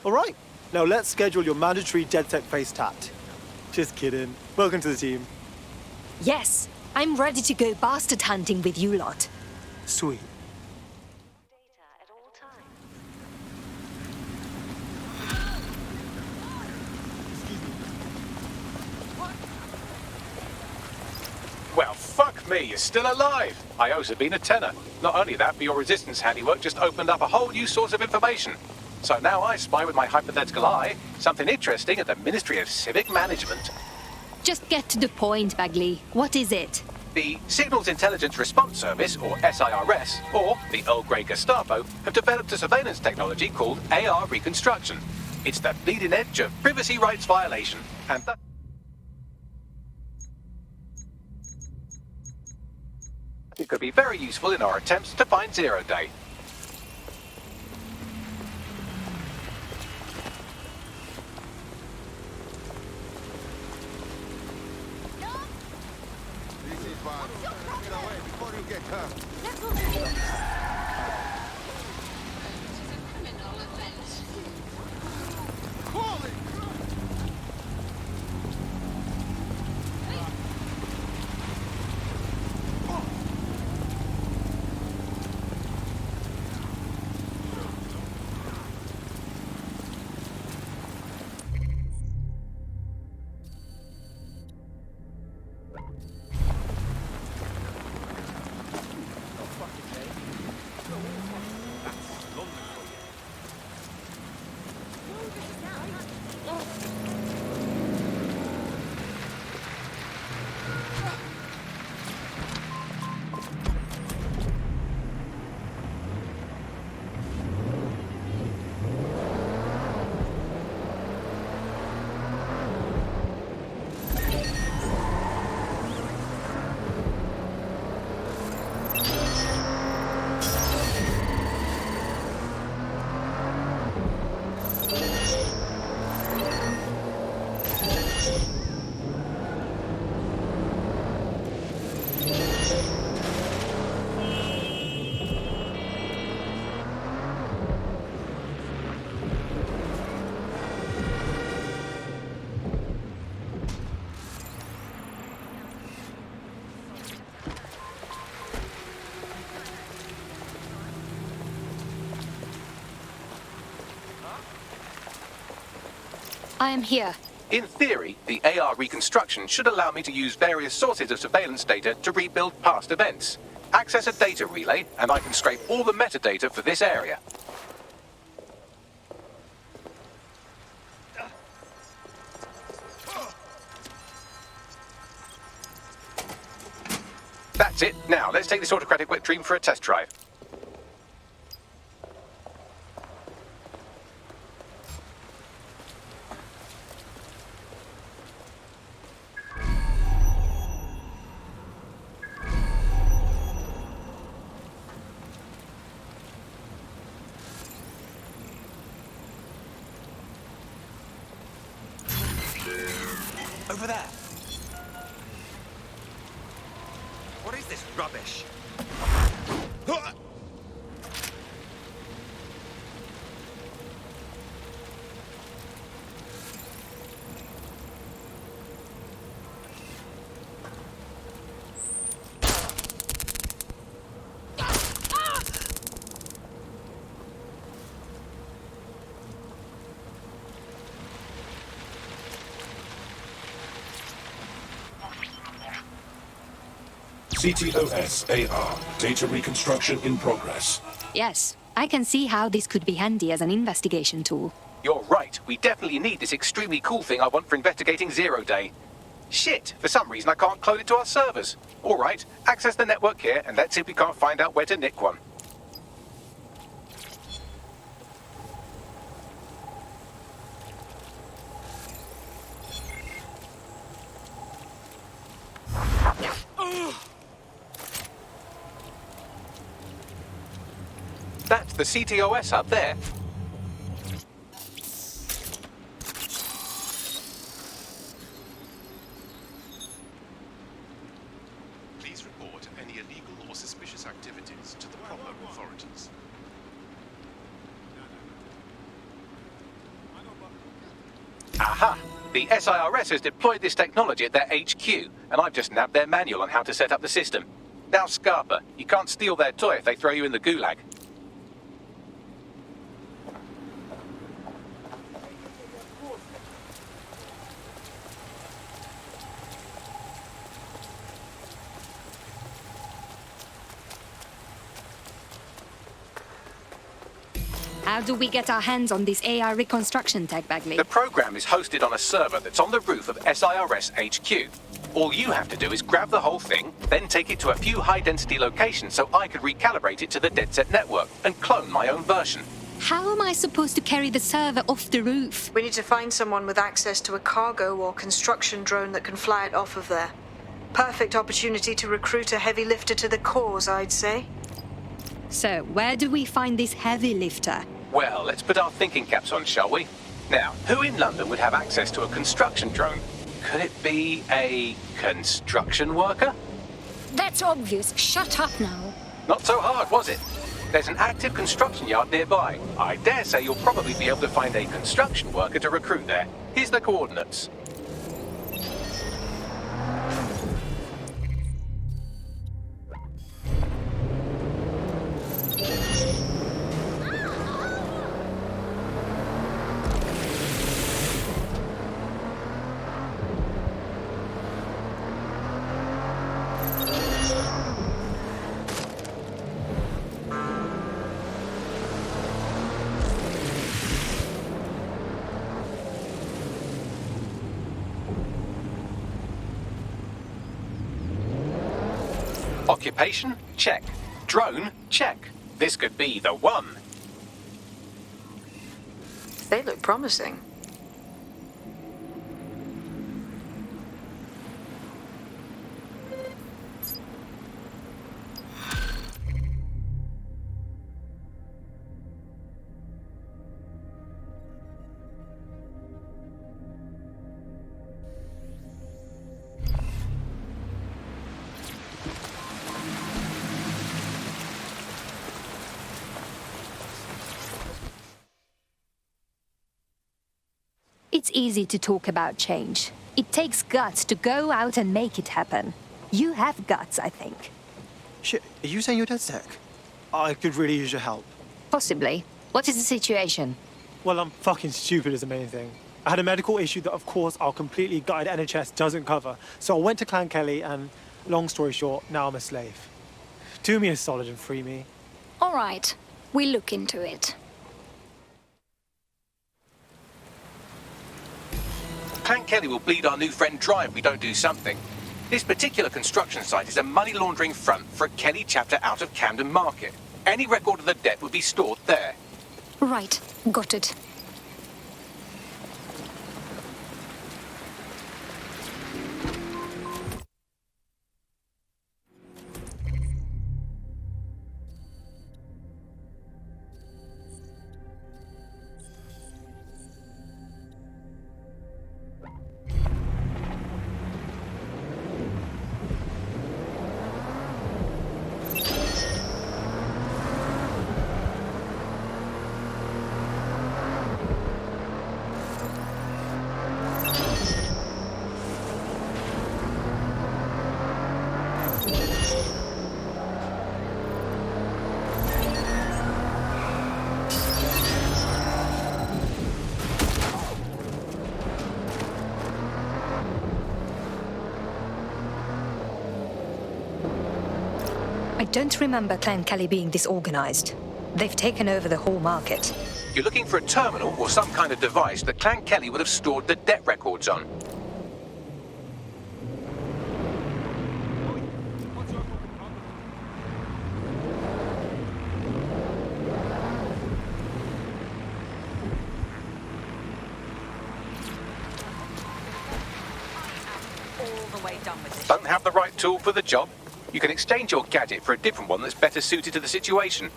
All right, now let's schedule your mandatory DedSec face tat. Just kidding. Welcome to the team. Yes, I'm ready to go bastard hunting with you lot. Sweet. Well, fuck me, you're still alive. I owe Sabine a tenner. Not only that, but your resistance handiwork just opened up a whole new source of information. So now I spy with my hypothetical eye something interesting at the Ministry of Civic Management. Just get to the point, Bagley. What is it? The Signals Intelligence Response Service, or SIRS, or the Earl Grey Gestapo, have developed a surveillance technology called AR reconstruction. It's the bleeding edge of privacy rights violation, and that... It could be very useful in our attempts to find Zero Day. I am here. In theory, the AR reconstruction should allow me to use various sources of surveillance data to rebuild past events. Access a data relay, and I can scrape all the metadata for this area. That's it. Now, let's take this autocratic wet dream for a test drive. Over there. What is this rubbish? CTOS AR. Data reconstruction in progress. Yes, I can see how this could be handy as an investigation tool. You're right. We definitely need this extremely cool thing I want for investigating Zero Day. Shit, for some reason I can't clone it to our servers. All right, access the network here, and let's see if we can't find out where to nick one. That's the CTOS up there. Please report any illegal or suspicious activities to the proper authorities. Aha! The SIRS has deployed this technology at their HQ, and I've just nabbed their manual on how to set up the system. Now, Scarpa, you can't steal their toy if they throw you in the gulag. How do we get our hands on this AI reconstruction tech, Bagley? The program is hosted on a server that's on the roof of SIRS HQ. All you have to do is grab the whole thing, then take it to a few high-density locations so I could recalibrate it to the DedSet network and clone my own version. How am I supposed to carry the server off the roof? We need to find someone with access to a cargo or construction drone that can fly it off of there. Perfect opportunity to recruit a heavy lifter to the cause, I'd say. So, where do we find this heavy lifter? Well, let's put our thinking caps on, shall we? Now, who in London would have access to a construction drone? Could it be a construction worker? That's obvious. Shut up now. Not so hard, was it? There's an active construction yard nearby. I dare say you'll probably be able to find a construction worker to recruit there. Here's the coordinates. Occupation? Check. Drone? Check. This could be the one. They look promising. It's easy to talk about change. It takes guts to go out and make it happen. You have guts, I think. Shit, are you saying you're DedSec? I could really use your help. Possibly. What is the situation? Well, I'm fucking stupid is the main thing. I had a medical issue that, of course, our completely gutted NHS doesn't cover. So I went to Clan Kelly and, long story short, now I'm a slave. Do me a solid and free me. All right. We'll look into it. Clan Kelly will bleed our new friend dry if we don't do something. This particular construction site is a money laundering front for a Kelly chapter out of Camden Market. Any record of the debt would be stored there. Right. Got it. I don't remember Clan Kelly being disorganized. They've taken over the whole market. You're looking for a terminal or some kind of device that Clan Kelly would have stored the debt records on. All the way done with this. Don't have the right tool for the job? You can exchange your gadget for a different one that's better suited to the situation.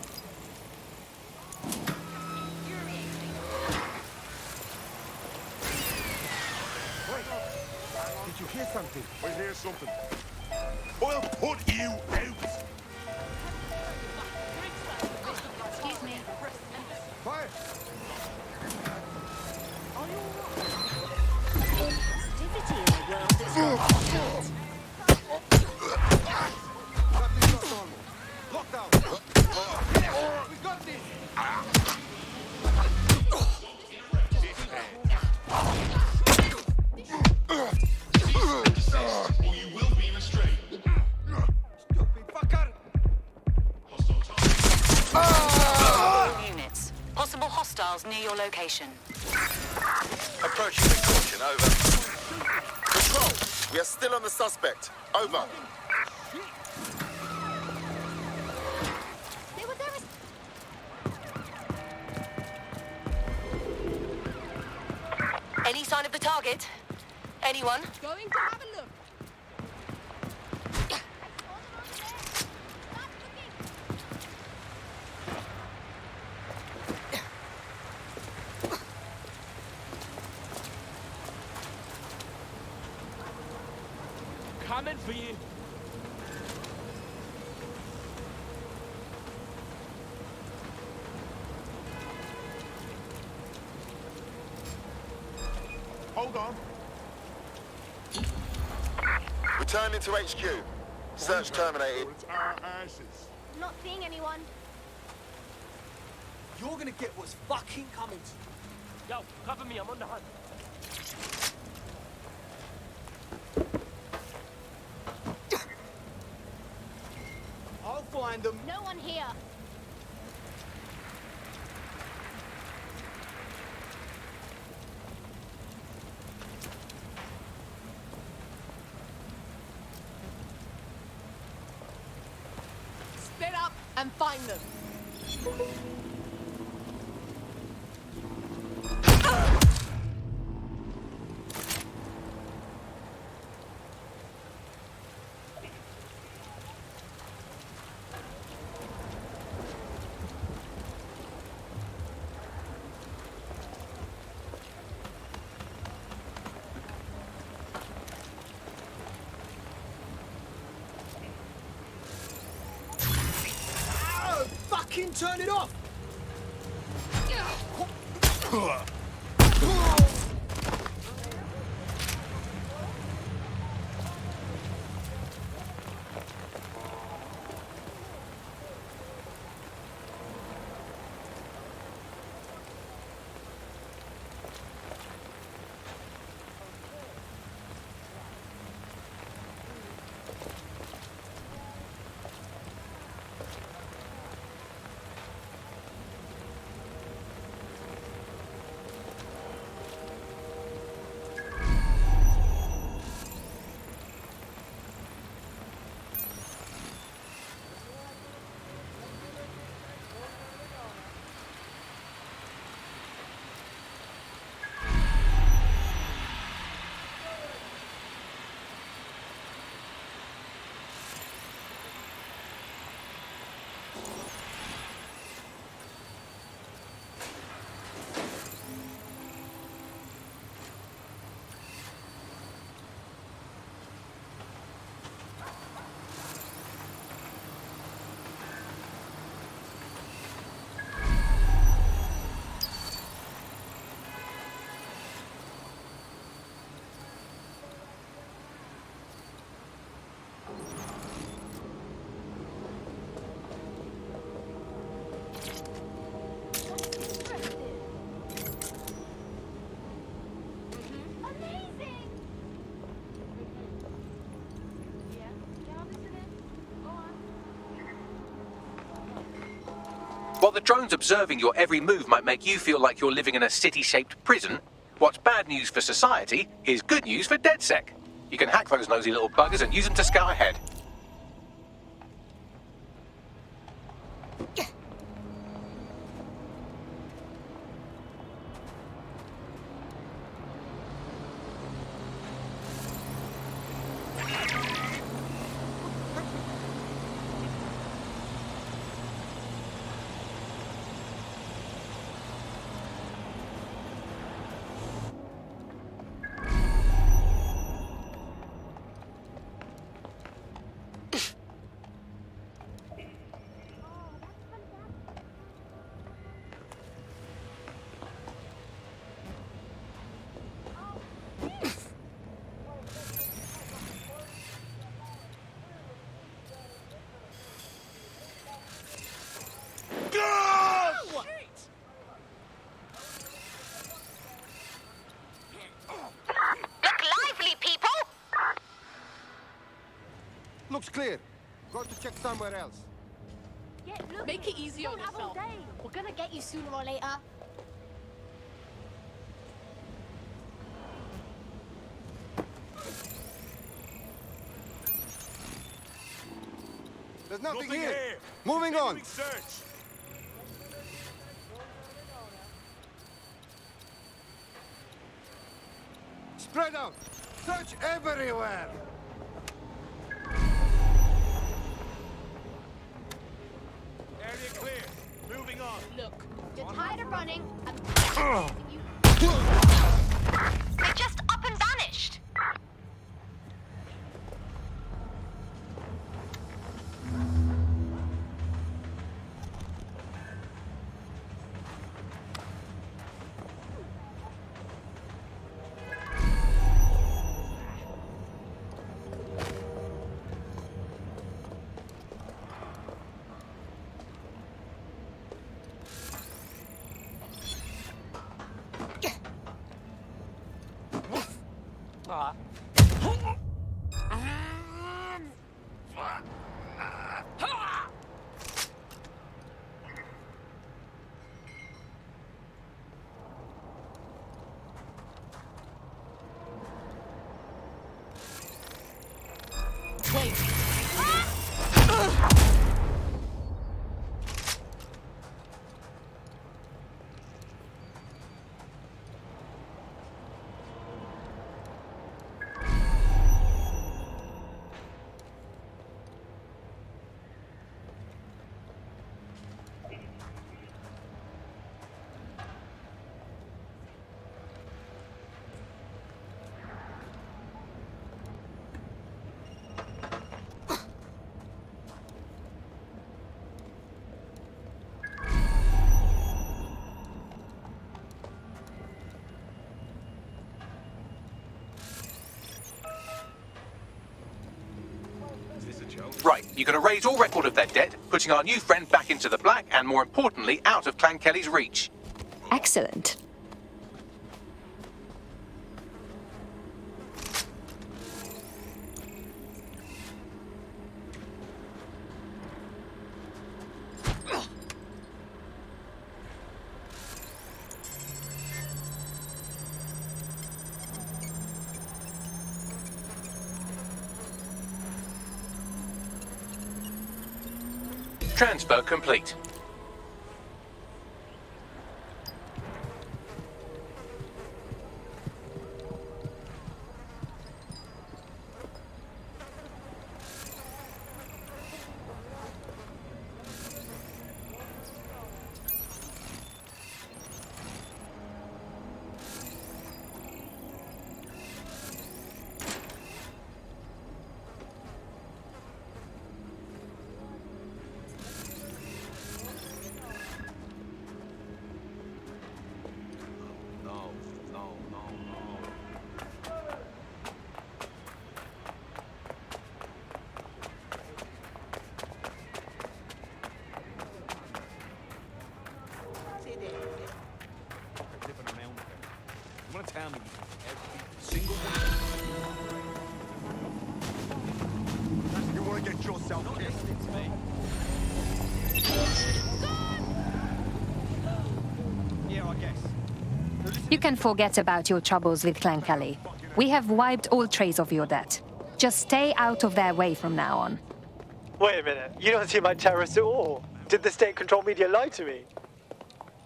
Did you hear something? I hear something. I'll put you out! Excuse me. Quiet! Activity in the world that's got Something's not normal. Lockdown! We got this! Or you will be restrained. Stupid fucker! Units. Possible hostiles near your location. Approaching with caution, over. Control, we are still on the suspect. Over. Any sign of the target? Anyone? Going to have a look. Coming for you. Hold on. Returning to HQ. Search terminated. It's our asses. Not seeing anyone. You're gonna get what's fucking coming to you. Yo, cover me, I'm on the hunt. I'll find them. No one here. Split up and find them. Fucking turn it off! the drones observing your every move might make you feel like you're living in a city-shaped prison, what's bad news for society is good news for DedSec. You can hack those nosy little buggers and use them to scout ahead. Looks clear. Go to check somewhere else. Make it easy on yourself. We're gonna get you sooner or later. There's nothing here. Moving on. Search. Spread out. Search everywhere. Area clear. Moving on. Look, you're tired of running. They just up and vanished. Right, you can erase all record of their debt, putting our new friend back into the black and, more importantly, out of Clan Kelly's reach. Excellent. Transfer complete. You want to tell me every single one? You want to get yourself killed? You can forget about your troubles with Clan Kelly. We have wiped all trace of your debt. Just stay out of their way from now on. Wait a minute, you don't seem like terrorists at all. Did the state-controlled media lie to me?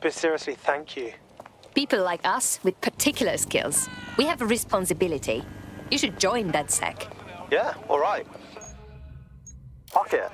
But seriously, thank you. People like us with particular skills. We have a responsibility. You should join DedSec. Yeah, all right. Fuck it.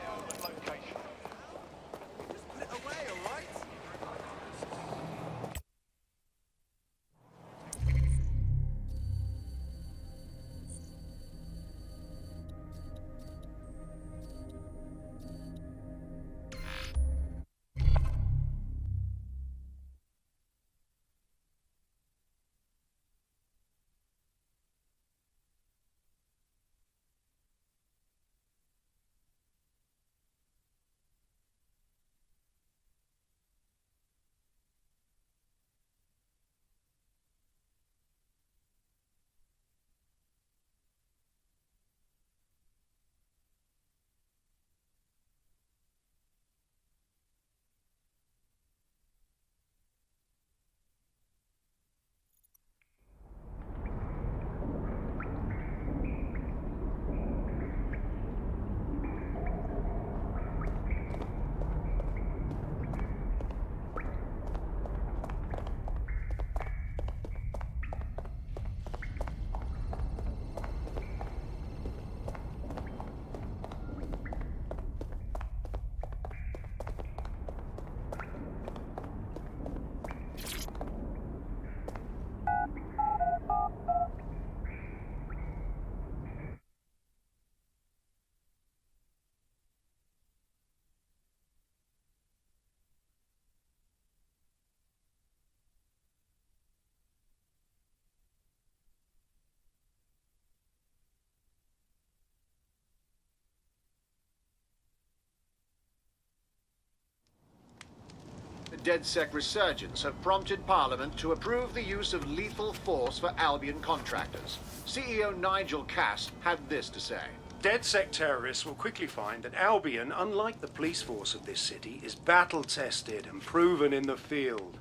DedSec resurgence have prompted Parliament to approve the use of lethal force for Albion contractors. CEO Nigel Cass had this to say. DedSec terrorists will quickly find that Albion, unlike the police force of this city, is battle-tested and proven in the field.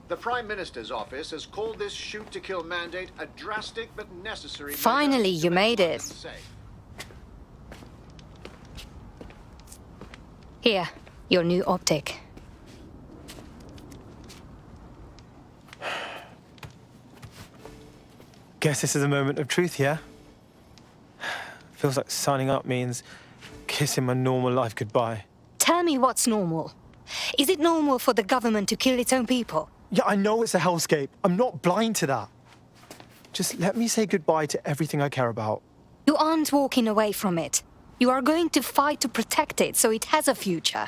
The Prime Minister's office has called this shoot-to-kill mandate a drastic but necessary... Finally, you made it. Here, your new optic. Guess this is a moment of truth, yeah? Feels like signing up means kissing my normal life goodbye. Tell me what's normal. Is it normal for the government to kill its own people? Yeah, I know it's a hellscape. I'm not blind to that. Just let me say goodbye to everything I care about. You aren't walking away from it. You are going to fight to protect it so it has a future.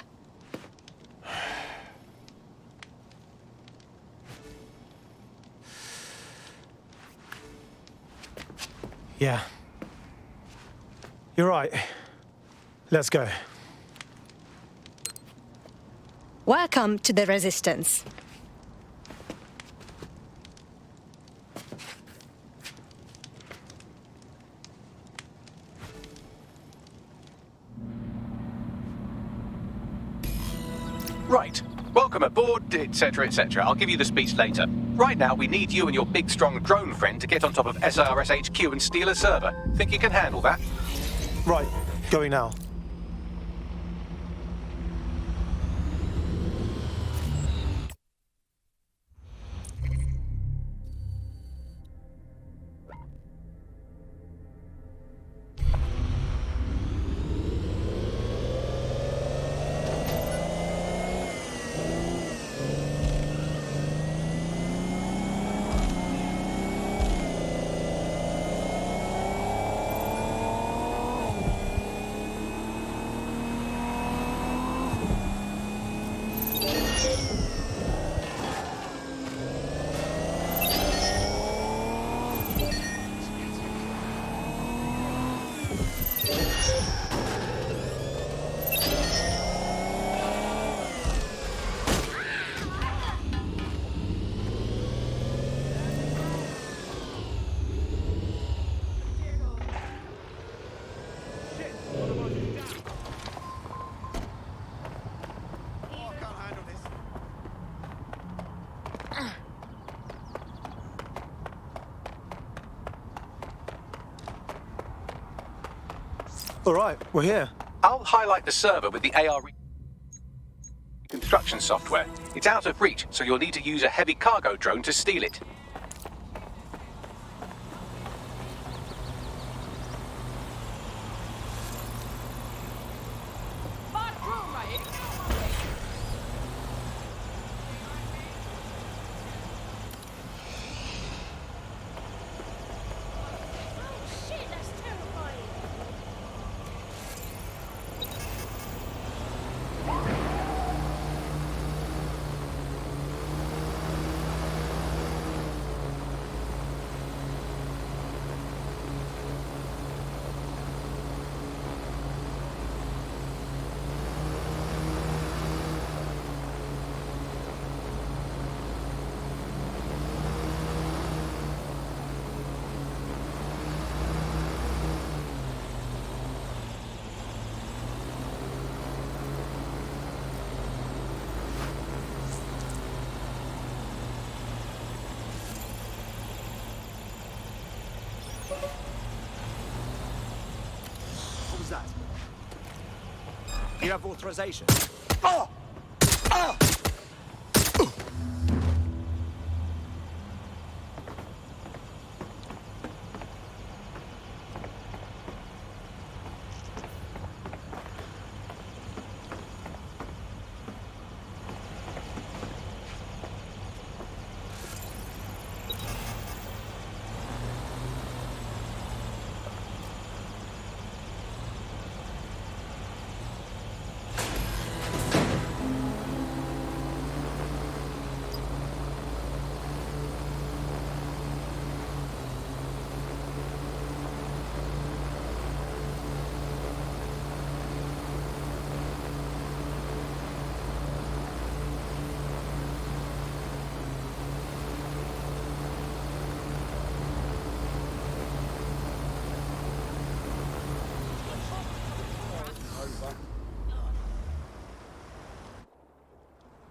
Yeah. You're right. Let's go. Welcome to the Resistance. Right. Welcome aboard, etc., etc. I'll give you the speech later. Right now, we need you and your big, strong drone friend to get on top of SRS HQ and steal a server. Think you can handle that? Right. Going now. All right, we're here. I'll highlight the server with the AR construction software. It's out of reach, so you'll need to use a heavy cargo drone to steal it. What was that? You have authorization. Oh! Oh!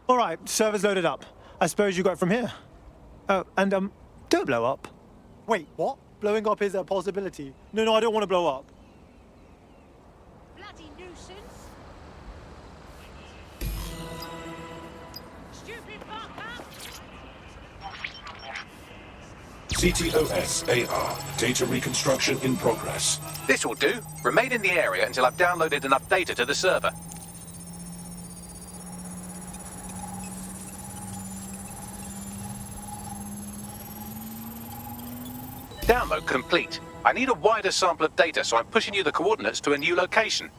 All right, server's loaded up. I suppose you got it from here. Oh, and don't blow up. Wait, what? Blowing up is a possibility. No, I don't want to blow up. Bloody nuisance! Stupid fucker! CTOS AR. Data reconstruction in progress. This will do. Remain in the area until I've downloaded enough data to the server. Download complete. I need a wider sample of data, so I'm pushing you the coordinates to a new location.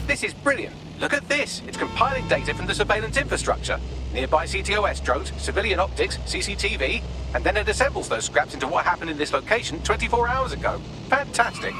This is brilliant. Look at this. It's compiling data from the surveillance infrastructure. Nearby CTOS drones, civilian optics, CCTV, and then it assembles those scraps into what happened in this location 24 hours ago. Fantastic.